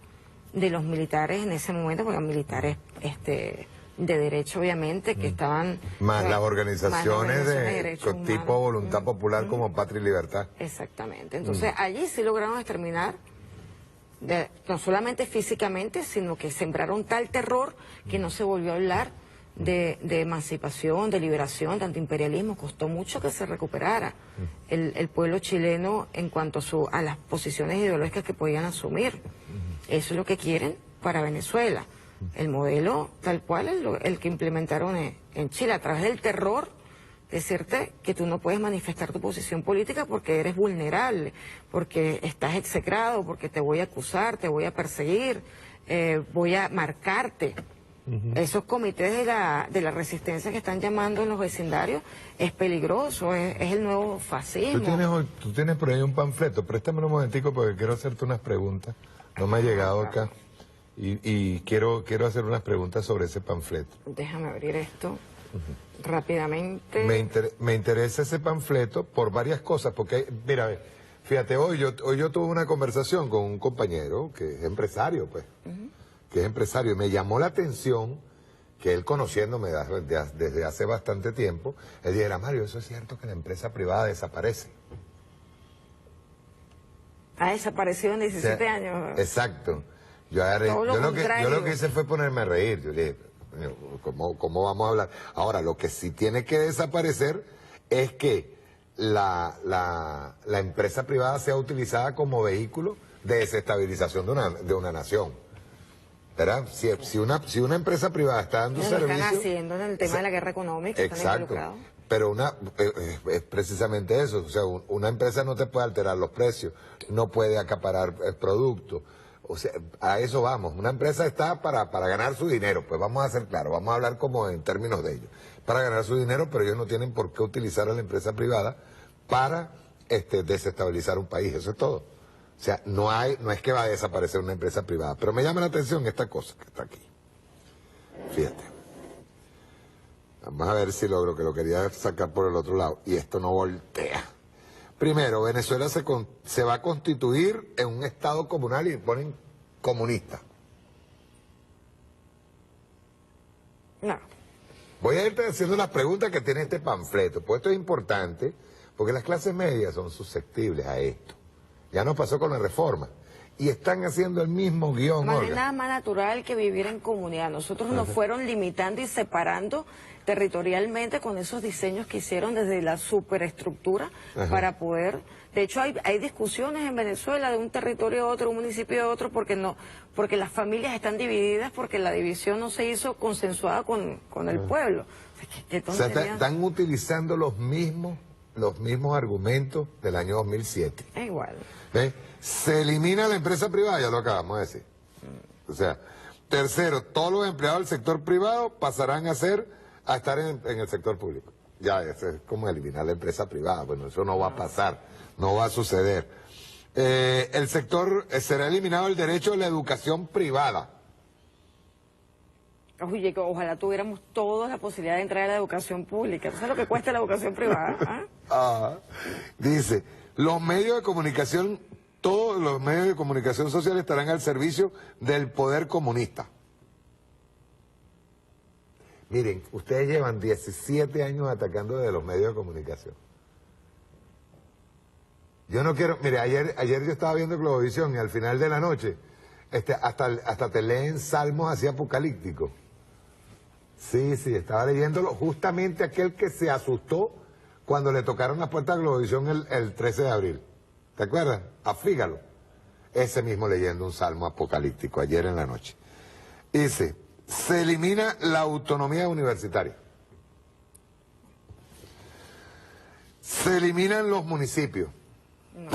de los militares en ese momento, porque eran militares de derecho, obviamente, que estaban... Más las organizaciones de tipo voluntad popular como Patria y Libertad. Exactamente. Entonces, allí sí lograron exterminar, no solamente físicamente, sino que sembraron tal terror que no se volvió a hablar de emancipación, de liberación, de antiimperialismo. Costó mucho que se recuperara el pueblo chileno en cuanto a las posiciones ideológicas que podían asumir. Eso es lo que quieren para Venezuela. El modelo tal cual es el que implementaron en Chile, a través del terror, decirte que tú no puedes manifestar tu posición política porque eres vulnerable, porque estás execrado, porque te voy a acusar, te voy a perseguir, voy a marcarte. Esos comités de la resistencia que están llamando en los vecindarios es peligroso, es el nuevo fascismo. Tú tienes por ahí un panfleto, préstamelo un momentico porque quiero hacerte unas preguntas. No me ha llegado acá. Y quiero hacer unas preguntas sobre ese panfleto. Déjame abrir esto rápidamente. Me interesa ese panfleto por varias cosas, porque, mira, fíjate, hoy yo tuve una conversación con un compañero que es empresario, pues, que es empresario, y me llamó la atención que él, conociéndome desde hace bastante tiempo, él dijera: Mario, ¿eso es cierto que la empresa privada desaparece? Ha desaparecido en 17 años. Exacto. Yo lo que hice fue ponerme a reír. Yo dije, ¿cómo vamos a hablar? Ahora, lo que sí tiene que desaparecer es que la empresa privada sea utilizada como vehículo de desestabilización de una nación. ¿Verdad? Si una empresa privada está dando servicio... Lo están haciendo en el tema de la guerra económica. Exacto. Pero es precisamente eso. O sea, una empresa no te puede alterar los precios, no puede acaparar productos. O sea, a eso vamos. Una empresa está para ganar su dinero, pues vamos a ser claros, vamos a hablar como en términos de ellos. Para ganar su dinero, pero ellos no tienen por qué utilizar a la empresa privada para desestabilizar un país, eso es todo. O sea, no es que va a desaparecer una empresa privada. Pero me llama la atención esta cosa que está aquí. Fíjate. Vamos a ver si logro, que lo quería sacar por el otro lado. Y esto no voltea. Primero, Venezuela se va a constituir en un estado comunal y ponen comunista. No. Voy a irte haciendo las preguntas que tiene este panfleto, pues esto es importante, porque las clases medias son susceptibles a esto. Ya nos pasó con la reforma. Y están haciendo el mismo guión. No hay nada más natural que vivir en comunidad. Nosotros nos fueron limitando y separando territorialmente con esos diseños que hicieron desde la superestructura para poder... De hecho, hay discusiones en Venezuela de un territorio a otro, un municipio a otro, porque las familias están divididas, porque la división no se hizo consensuada con el pueblo. O sea, están utilizando los mismos argumentos del año 2007. Es igual. ¿Ves? Se elimina la empresa privada, ya lo acabamos de decir. O sea, tercero, todos los empleados del sector privado pasarán a estar en el sector público. Ya, eso es como eliminar la empresa privada. Bueno, eso no va a pasar, no va a suceder. El sector, será eliminado el derecho a la educación privada. Oye, que ojalá tuviéramos todos la posibilidad de entrar a la educación pública. ¿Tú sabes lo que cuesta la educación privada? Dice, los medios de comunicación, todos los medios de comunicación social estarán al servicio del poder comunista. Miren, ustedes llevan 17 años atacando desde los medios de comunicación. Yo no quiero... Mire, ayer yo estaba viendo Globovisión y al final de la noche hasta te leen salmos así apocalípticos. Sí, estaba leyéndolo justamente aquel que se asustó cuando le tocaron las puertas a Globovisión el 13 de abril. ¿Te acuerdas? Afrígalo. Ese mismo leyendo un salmo apocalíptico ayer en la noche. Dice, se elimina la autonomía universitaria. Se eliminan los municipios. No.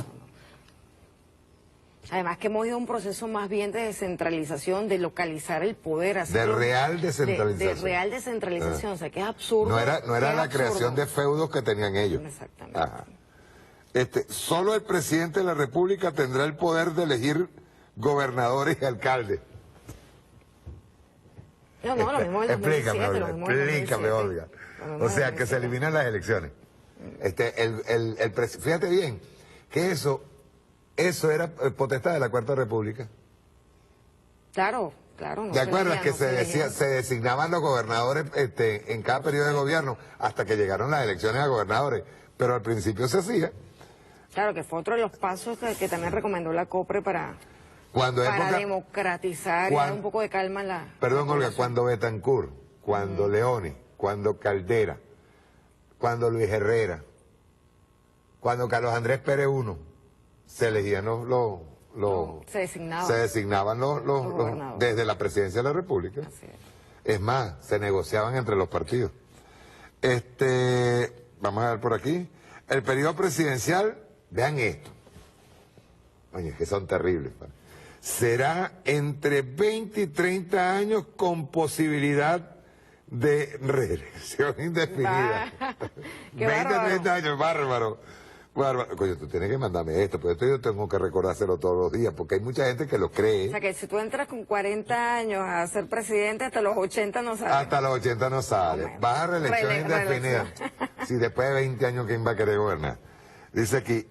Además que hemos ido a un proceso más bien de descentralización, de localizar el poder. De real descentralización. De real descentralización, o sea que es absurdo. No era la creación de feudos que tenían ellos. Exactamente. Solo el presidente de la República tendrá el poder de elegir gobernadores y alcaldes. No, lo mismo en el 2017, Explícame, Olga. O sea, que se eliminan las elecciones. Fíjate bien, que eso era potestad de la Cuarta República. Claro. No ¿Te acuerdas que se designaban los gobernadores en cada periodo de gobierno hasta que llegaron las elecciones a gobernadores? Pero al principio se hacía. Claro, que fue otro de los pasos que también recomendó la COPRE para democratizar y dar un poco de calma en la... Perdón, Olga, cuando Betancourt, cuando Leoni, cuando Caldera, cuando Luis Herrera, cuando Carlos Andrés Pérez I, se elegían se designaban los desde la presidencia de la República. Es más, se negociaban entre los partidos. Vamos a ver por aquí. El periodo presidencial, vean esto. Oye, que son terribles. Será entre 20 y 30 años con posibilidad de reelección indefinida. 20 a 30 años, bárbaro. Coño, tú tienes que mandarme esto, porque esto yo tengo que recordárselo todos los días, porque hay mucha gente que lo cree. O sea, que si tú entras con 40 años a ser presidente, hasta los 80 no sale. Hasta los 80 no sale. Vas a reelección indefinida. Si después de 20 años, ¿quién va a querer gobernar? Dice aquí,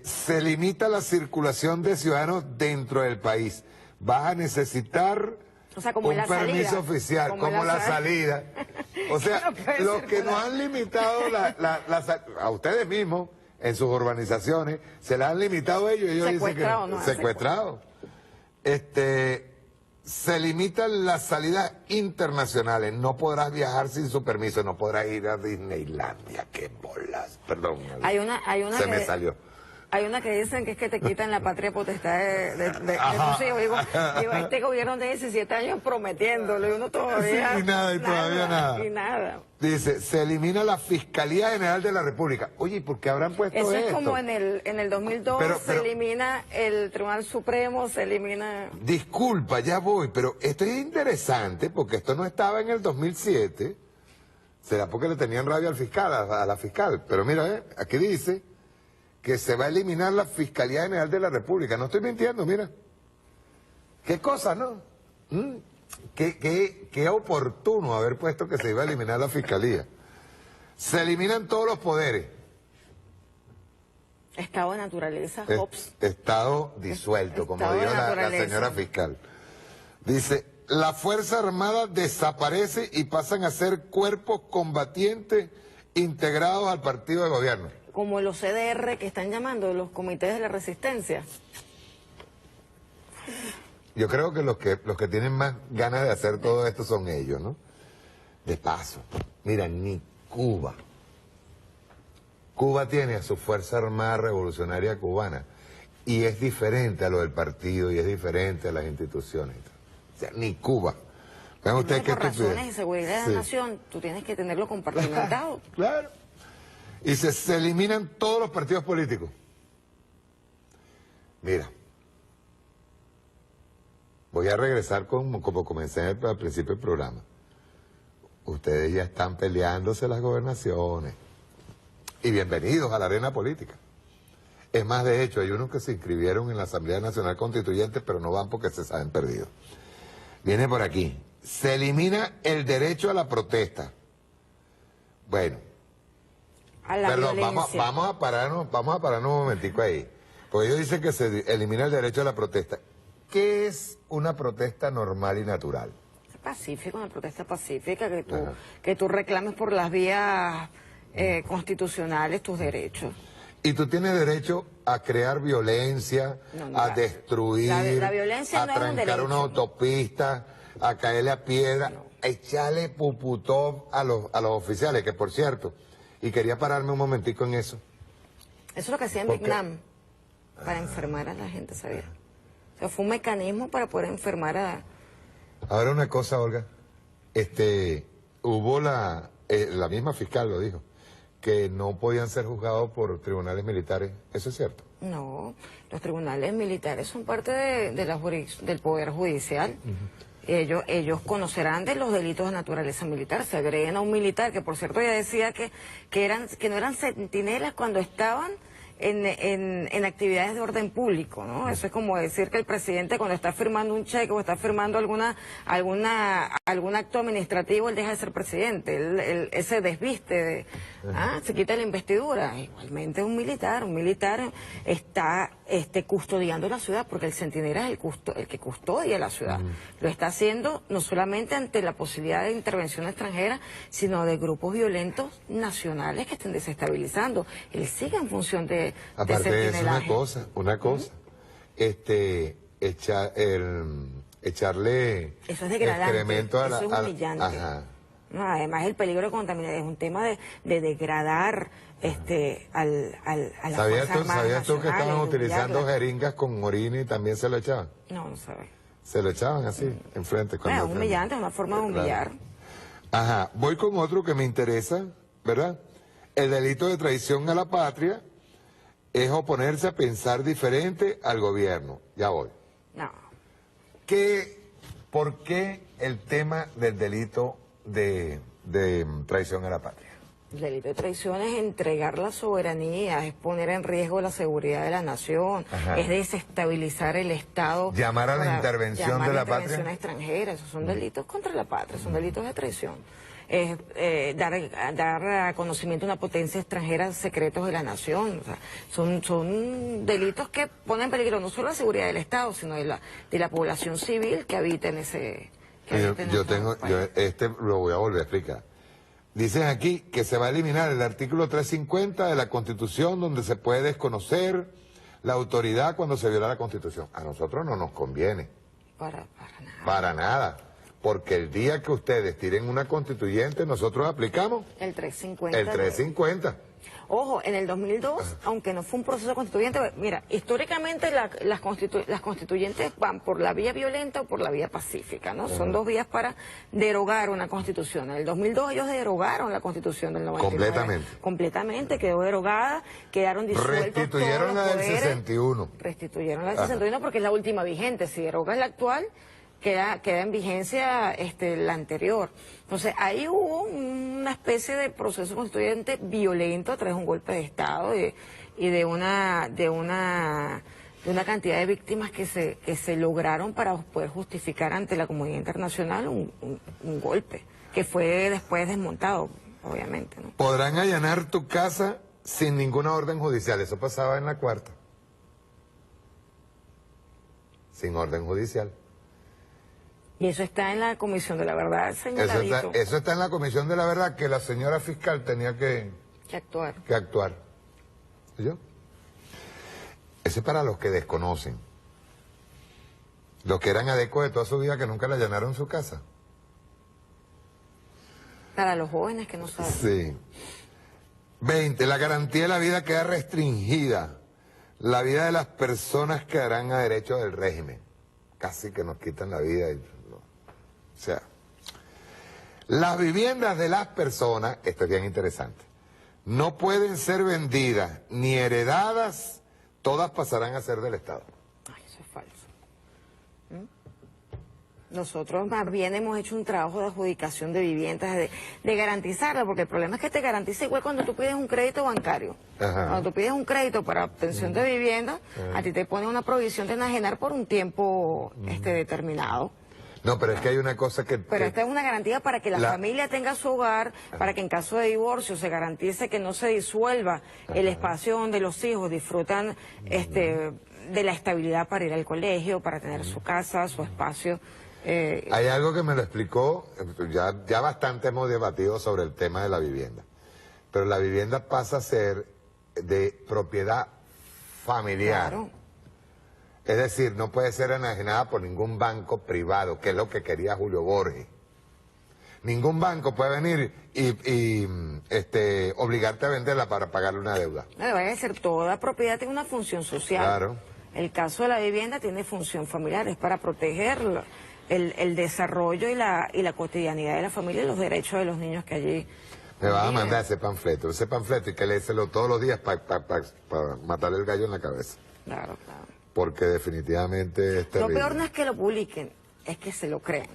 se limita la circulación de ciudadanos dentro del país. Vas a necesitar un permiso oficial, como la salida. O sea, los que nos han limitado a ustedes mismos, en sus urbanizaciones, se las han limitado ellos dicen que secuestrado. Se limitan las salidas internacionales, no podrás viajar sin su permiso, no podrás ir a Disneylandia, qué bolas, perdón. Se me salió. Hay una que dicen que es que te quitan la patria potestad de tus hijos. Digo, este gobierno de 17 años prometiéndolo y uno todavía... Sí, nada. Y nada. Dice, se elimina la Fiscalía General de la República. Oye, ¿y por qué habrán puesto esto? Eso es como en el 2002, se elimina el Tribunal Supremo, se elimina... Disculpa, ya voy, pero esto es interesante porque esto no estaba en el 2007. Será porque le tenían rabia al fiscal, a la fiscal. Pero mira, aquí dice que se va a eliminar la Fiscalía General de la República. No estoy mintiendo, mira. Qué cosa, ¿no? Qué oportuno haber puesto que se iba a eliminar la Fiscalía. Se eliminan todos los poderes. Estado de naturaleza, Hobbes. Estado disuelto, como dijo la señora fiscal. Dice, la Fuerza Armada desaparece y pasan a ser cuerpos combatientes integrados al partido de gobierno. Como los CDR que están llamando, los comités de la resistencia. Yo creo que los que tienen más ganas de hacer todo esto son ellos, ¿no? De paso, mira, ni Cuba. Cuba tiene a su Fuerza Armada Revolucionaria Cubana y es diferente a lo del partido y es diferente a las instituciones. O sea, ni Cuba. Vean ustedes qué estupidez. Por razones de seguridad de la nación, tú tienes que tenerlo compartimentado. Claro. Y se eliminan todos los partidos políticos. Mira, voy a regresar como comencé al principio del programa. Ustedes ya están peleándose las gobernaciones. Y bienvenidos a la arena política. Es más, de hecho, hay unos que se inscribieron en la Asamblea Nacional Constituyente, pero no van porque se saben perdidos. Viene por aquí. Se elimina el derecho a la protesta. Bueno. Perdón, vamos a pararnos un momentico ahí. Porque ellos dicen que se elimina el derecho a la protesta. ¿Qué es una protesta normal y natural? Pacífica, una protesta pacífica, que tú reclames por las vías constitucionales tus derechos. Y tú tienes derecho a crear violencia, a destruir, la violencia a trancar una autopista, a caerle a piedra, a echarle puputov a los oficiales, que por cierto... Y quería pararme un momentico en eso. Eso es lo que hacía en Vietnam, para enfermar a la gente, ¿sabía? O sea, fue un mecanismo para poder enfermar a... Ahora una cosa, Olga. Hubo la misma fiscal lo dijo, que no podían ser juzgados por tribunales militares. ¿Eso es cierto? No, los tribunales militares son parte del Poder Judicial. Ellos conocerán de los delitos de naturaleza militar, se agreden a un militar, que por cierto ella decía que no eran centinelas cuando estaban en actividades de orden público, ¿no? Eso es como decir que el presidente cuando está firmando un cheque o está firmando algún acto administrativo, él deja de ser presidente, él se desviste, se quita la investidura. Igualmente un militar está custodiando la ciudad, porque el centinela es el que custodia la ciudad. Lo está haciendo no solamente ante la posibilidad de intervención extranjera, sino de grupos violentos nacionales que estén desestabilizando. Él sigue en función de aparte de eso, una cosa, echarle eso es degradante, excremento eso es humillante. No, además el peligro de contaminación es un tema de degradar a las ¿Sabías tú que estaban nacionales, utilizando jeringas con orina y también se lo echaban? No sabía. Se lo echaban así, enfrente. Es humillante, es una forma de humillar. Ajá, voy con otro que me interesa, ¿verdad? El delito de traición a la patria es oponerse a pensar diferente al gobierno. Ya voy. No. ¿Por qué el tema del delito de traición a la patria? El delito de traición es entregar la soberanía, es poner en riesgo la seguridad de la nación, es desestabilizar el Estado. Llamar a la intervención de la patria. Intervención extranjera, esos son delitos contra la patria, son delitos de traición. Es dar a conocimiento a una potencia extranjera secretos de la nación. O sea, son delitos que ponen en peligro no solo la seguridad del Estado, sino de la población civil que habita en ese... Yo lo voy a volver a explicar. Dicen aquí que se va a eliminar el artículo 350 de la Constitución, donde se puede desconocer la autoridad cuando se viola la Constitución. A nosotros no nos conviene. Para nada. Para nada. Porque el día que ustedes tiren una constituyente, nosotros aplicamos el 350. El 350. Ojo, en el 2002, aunque no fue un proceso constituyente, mira, históricamente las constituyentes van por la vía violenta o por la vía pacífica, ¿no? Son dos vías para derogar una constitución. En el 2002 ellos derogaron la constitución del 99. Completamente, quedó derogada, quedaron disueltos. Restituyeron la del 61. Restituyeron la del 61 porque es la última vigente. Si derogas la actual, queda en vigencia la anterior. Entonces, ahí hubo una especie de proceso constituyente violento a través de un golpe de Estado y de una cantidad de víctimas que se lograron para poder justificar ante la comunidad internacional un golpe, que fue después desmontado, obviamente, ¿no? Podrán allanar tu casa sin ninguna orden judicial. Eso pasaba en la cuarta. Sin orden judicial. Y eso está en la Comisión de la Verdad, señoradito. Eso está en la Comisión de la Verdad, que la señora fiscal tenía que actuar. ¿Yo? Ese es para los que desconocen. Los que eran adecos de toda su vida, que nunca le allanaron su casa. Para los jóvenes que no saben. Sí. 20. La garantía de la vida queda restringida. La vida de las personas quedarán a derecho del régimen. Casi que nos quitan la vida. O sea, las viviendas de las personas, esto es bien interesante, no pueden ser vendidas ni heredadas, todas pasarán a ser del Estado. Ay, eso es falso. Nosotros más bien hemos hecho un trabajo de adjudicación de viviendas, de garantizarla, porque el problema es que te garantiza igual cuando tú pides un crédito bancario. Cuando tú pides un crédito para obtención de vivienda, a ti te ponen una provisión de enajenar por un tiempo determinado. No, pero es que hay una cosa que... Pero esta es una garantía para que la familia tenga su hogar, para que en caso de divorcio se garantice que no se disuelva el espacio donde los hijos disfrutan de la estabilidad para ir al colegio, para tener su casa, su espacio. Hay algo que me lo explicó, ya bastante hemos debatido sobre el tema de la vivienda, pero la vivienda pasa a ser de propiedad familiar. Claro. Es decir, no puede ser enajenada por ningún banco privado, que es lo que quería Julio Borges. Ningún banco puede venir y obligarte a venderla para pagarle una deuda. No, vaya a ser, toda propiedad tiene una función social. Claro. El caso de la vivienda tiene función familiar, es para proteger el desarrollo y la cotidianidad de la familia y los derechos de los niños que allí... Me vas a mandar ese panfleto y que léeselo todos los días para matarle el gallo en la cabeza. Claro, claro. Porque definitivamente es terrible. Lo peor no es que lo publiquen, es que se lo creen.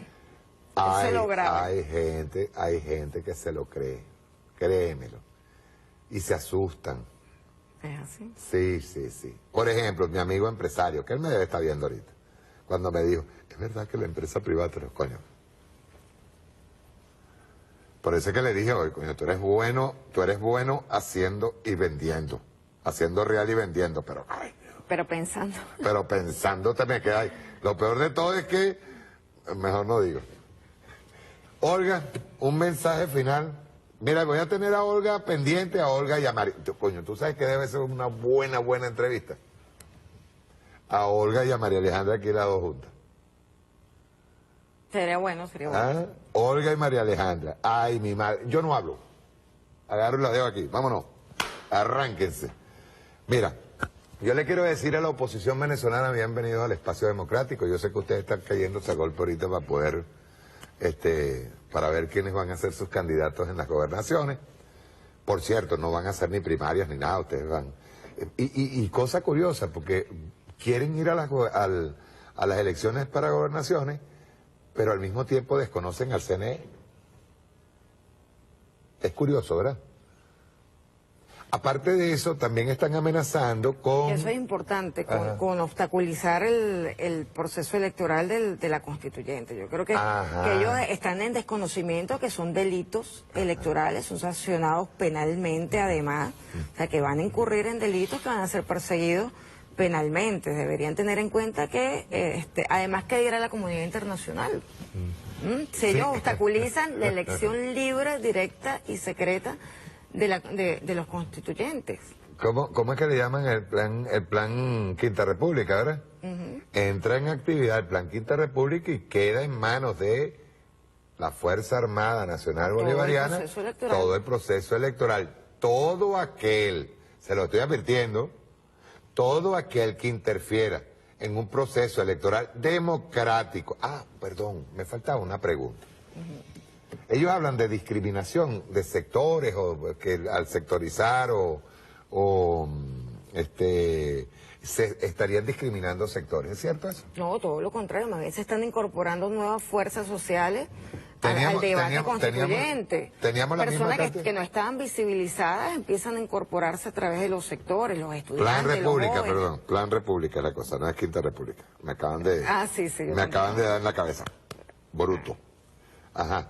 Hay gente que se lo cree, créemelo. Y se asustan. Es así. Sí, sí, sí. Por ejemplo, mi amigo empresario, que él me debe estar viendo ahorita, cuando me dijo, es verdad que la empresa privada, pero coño. Por eso es que le dije hoy, coño, tú eres bueno haciendo y vendiendo, haciendo real y vendiendo, pero ay, pero pensando. Pero pensando te me queda ahí. Lo peor de todo es que, mejor no digo. Olga, un mensaje final. Mira, voy a tener a Olga pendiente, a Olga y a María. Coño, tú sabes que debe ser una buena entrevista. A Olga y a María Alejandra aquí las dos juntas. Sería bueno. ¿Ah? Olga y María Alejandra. Ay, mi madre. Yo no hablo. Agarro y la dejo aquí. Vámonos. Arránquense. Mira, yo le quiero decir a la oposición venezolana, bienvenidos al espacio democrático. Yo sé que ustedes están cayéndose a golpe ahorita para poder, para ver quiénes van a ser sus candidatos en las gobernaciones. Por cierto, no van a hacer ni primarias ni nada, ustedes van. Y cosa curiosa, porque quieren ir a las elecciones para gobernaciones, pero al mismo tiempo desconocen al CNE. Es curioso, ¿verdad? Aparte de eso, también están amenazando con... Eso es importante, con obstaculizar el proceso electoral de la constituyente. Yo creo que ellos están en desconocimiento que son delitos electorales, son sancionados penalmente además, o sea que van a incurrir en delitos que van a ser perseguidos penalmente. Deberían tener en cuenta que además que dirá la comunidad internacional. Si ellos obstaculizan la elección libre, directa y secreta de los constituyentes. ¿Cómo es que le llaman el plan Quinta República, verdad? Entra en actividad el plan Quinta República y queda en manos de la Fuerza Armada Nacional Bolivariana todo el proceso electoral. Todo aquel, se lo estoy advirtiendo, todo aquel que interfiera en un proceso electoral democrático. Perdón, me faltaba una pregunta. Ellos hablan de discriminación de sectores o que al sectorizar se estarían discriminando sectores, ¿es cierto eso? No, todo lo contrario, más bien se están incorporando nuevas fuerzas sociales al debate constituyente. Personas que no estaban visibilizadas empiezan a incorporarse a través de los sectores, los estudiantes, Plan República, los jóvenes. perdón, Plan República es la cosa, no es Quinta República. Me acaban de dar en la cabeza. Bruto. Ajá.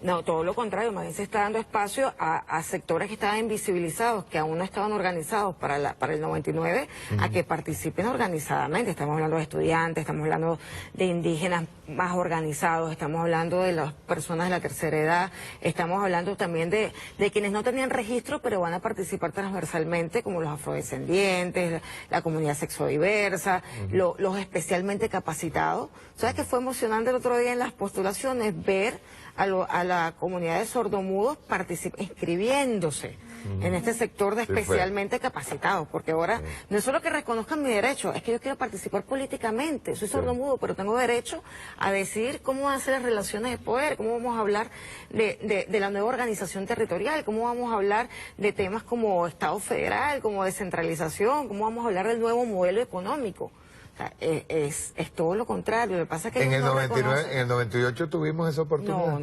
No, todo lo contrario, más bien se está dando espacio a sectores que estaban invisibilizados, que aún no estaban organizados para el 99, a que participen organizadamente. Estamos hablando de estudiantes, estamos hablando de indígenas más organizados, estamos hablando de las personas de la tercera edad, estamos hablando también de quienes no tenían registro, pero van a participar transversalmente, como los afrodescendientes, la comunidad sexodiversa, los especialmente capacitados. ¿Sabes qué fue emocionante el otro día en las postulaciones? Ver a la comunidad de sordomudos inscribiéndose en este sector de especialmente capacitados, porque ahora no es solo que reconozcan mi derecho, es que yo quiero participar políticamente, soy sordomudo, pero tengo derecho a decidir cómo van a ser las relaciones de poder, cómo vamos a hablar de la nueva organización territorial, cómo vamos a hablar de temas como Estado federal, como descentralización, cómo vamos a hablar del nuevo modelo económico. Es todo lo contrario. Lo que pasa es que en el 98 tuvimos esa oportunidad.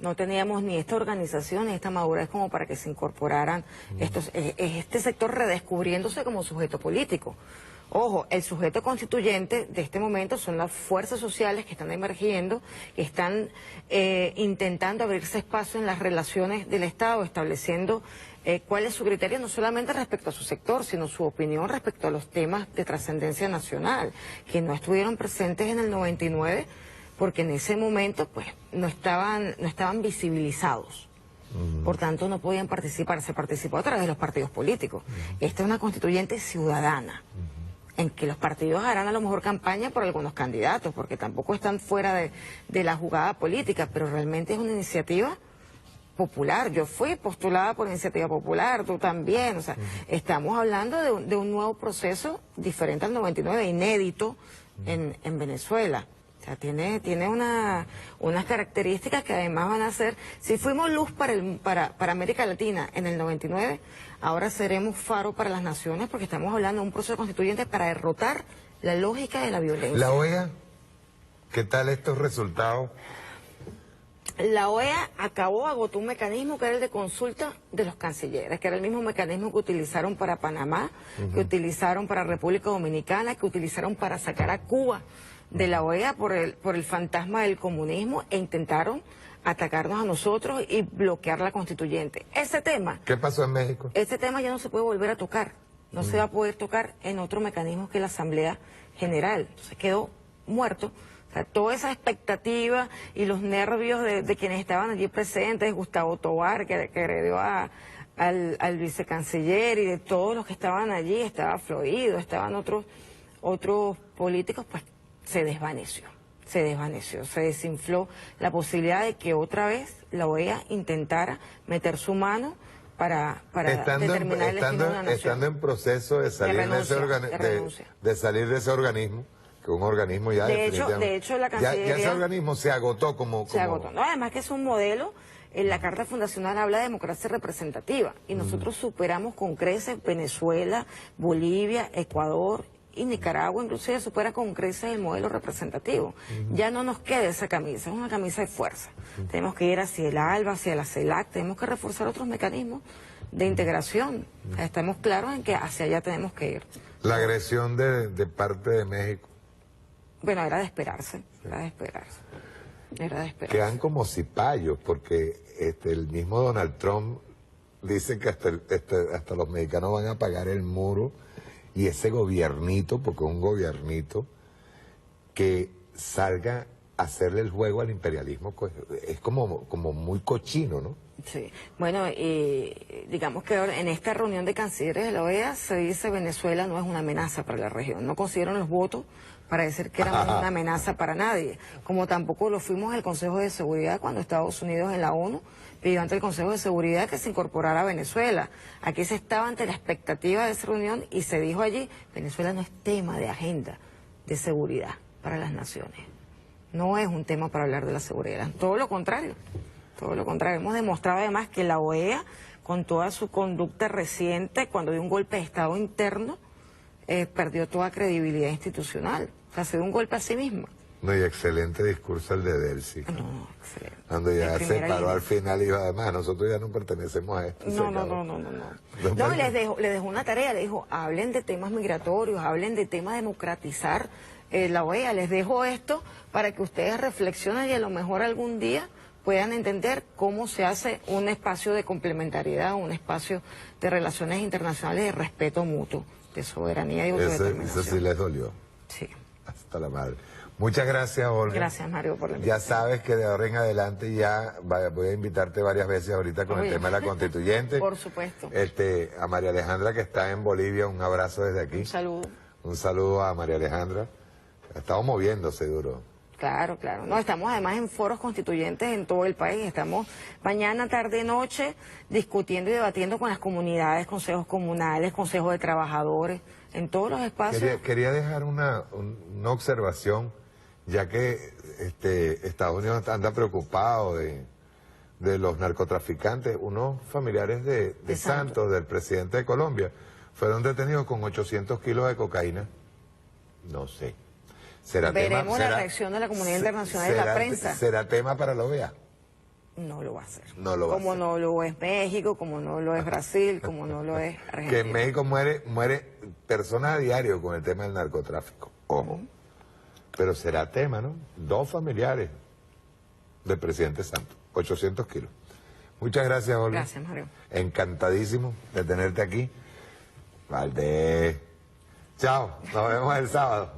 No teníamos ni esta organización ni esta madurez como para que se incorporaran este sector redescubriéndose como sujeto político. Ojo, el sujeto constituyente de este momento son las fuerzas sociales que están emergiendo, que están intentando abrirse espacio en las relaciones del Estado, estableciendo cuál es su criterio, no solamente respecto a su sector, sino su opinión respecto a los temas de trascendencia nacional, que no estuvieron presentes en el 99, porque en ese momento pues no estaban visibilizados. Por tanto, no podían participar, se participó a través de los partidos políticos. Esta es una constituyente ciudadana, en que los partidos harán a lo mejor campaña por algunos candidatos, porque tampoco están fuera de la jugada política, pero realmente es una iniciativa popular. Yo fui postulada por iniciativa popular, tú también, o sea, estamos hablando de un nuevo proceso diferente al 99, inédito en Venezuela. O sea, tiene unas características que además van a ser, si fuimos luz para América Latina en el 99, ahora seremos faro para las naciones, porque estamos hablando de un proceso constituyente para derrotar la lógica de la violencia. La OEA, ¿qué tal estos resultados? La OEA agotó un mecanismo que era el de consulta de los cancilleres, que era el mismo mecanismo que utilizaron para Panamá, que utilizaron para República Dominicana, que utilizaron para sacar a Cuba de la OEA por el fantasma del comunismo, e intentaron atacarnos a nosotros y bloquear la constituyente. Ese tema... ¿Qué pasó en México? Ese tema ya no se puede volver a tocar, no se va a poder tocar en otro mecanismo que la Asamblea General. Se quedó muerto. O sea, toda esa expectativa y los nervios de quienes estaban allí presentes, Gustavo Tobar, que agredió al vicecanciller, y de todos los que estaban allí, estaba Florido, estaban otros políticos, pues se desvaneció, se desinfló la posibilidad de que otra vez la OEA intentara meter su mano para determinar el destino de una nación. Estando en proceso de salir de salir de ese organismo, que un organismo ya de hecho la Cancillería... Ya ese organismo se agotó Se agotó. No, además que es un modelo, en la Carta Fundacional habla de democracia representativa, y nosotros superamos con creces Venezuela, Bolivia, Ecuador y Nicaragua, inclusive supera con creces el modelo representativo. Ya no nos queda esa camisa, es una camisa de fuerza. Tenemos que ir hacia el ALBA, hacia la CELAC, tenemos que reforzar otros mecanismos de integración. Estamos claros en que hacia allá tenemos que ir. La agresión de parte de México. Bueno, era de esperarse. Quedan como cipayos, porque el mismo Donald Trump dice que hasta los mexicanos van a pagar el muro, y ese gobiernito, porque es un gobiernito, que salga a hacerle el juego al imperialismo, es como muy cochino, ¿no? Sí, bueno, digamos que ahora en esta reunión de cancilleres de la OEA se dice Venezuela no es una amenaza para la región, no consiguieron los votos para decir que éramos una amenaza para nadie, como tampoco lo fuimos al Consejo de Seguridad cuando Estados Unidos en la ONU pidió ante el Consejo de Seguridad que se incorporara a Venezuela. Aquí se estaba ante la expectativa de esa reunión y se dijo allí, Venezuela no es tema de agenda de seguridad para las naciones, no es un tema para hablar de la seguridad, todo lo contrario. Todo lo contrario, hemos demostrado además que la OEA, con toda su conducta reciente, cuando dio un golpe de Estado interno, perdió toda credibilidad institucional. O sea, se dio un golpe a sí misma. No, y excelente discurso el de Delcy. No, excelente. Cuando ya se paró al final y dijo, además, nosotros ya no pertenecemos a esto. No, y les dejó una tarea, les dijo, hablen de temas migratorios, hablen de temas de democratizar la OEA, les dejo esto para que ustedes reflexionen y a lo mejor algún día puedan entender cómo se hace un espacio de complementariedad, un espacio de relaciones internacionales de respeto mutuo, de soberanía y autodeterminación. Eso sí les dolió. Sí. Hasta la madre. Muchas gracias, Olga. Gracias, Mario, por la invitación. Ya sabes que de ahora en adelante ya voy a invitarte varias veces ahorita con el tema de la constituyente. Por supuesto. A María Alejandra, que está en Bolivia, un abrazo desde aquí. Un saludo. Un saludo a María Alejandra. Estamos moviéndose duro. Claro. No, estamos además en foros constituyentes en todo el país. Estamos mañana, tarde, noche discutiendo y debatiendo con las comunidades, consejos comunales, consejos de trabajadores, en todos los espacios. Quería dejar una observación, ya que Estados Unidos anda preocupado de los narcotraficantes. Unos familiares de Santos, del presidente de Colombia, fueron detenidos con 800 kilos de cocaína. No sé. Veremos la reacción de la comunidad internacional y de la prensa. ¿Será tema para la OEA? No lo va a hacer. No lo va a hacer. Como no lo es México, como no lo es Brasil, como no lo es Argentina. Que en México muere personas a diario con el tema del narcotráfico. Ojo. Pero será tema, ¿no? 2 familiares del presidente Santos. 800 kilos. Muchas gracias, Olga. Gracias, Mario. Encantadísimo de tenerte aquí. Valdés. Chao. Nos vemos el sábado.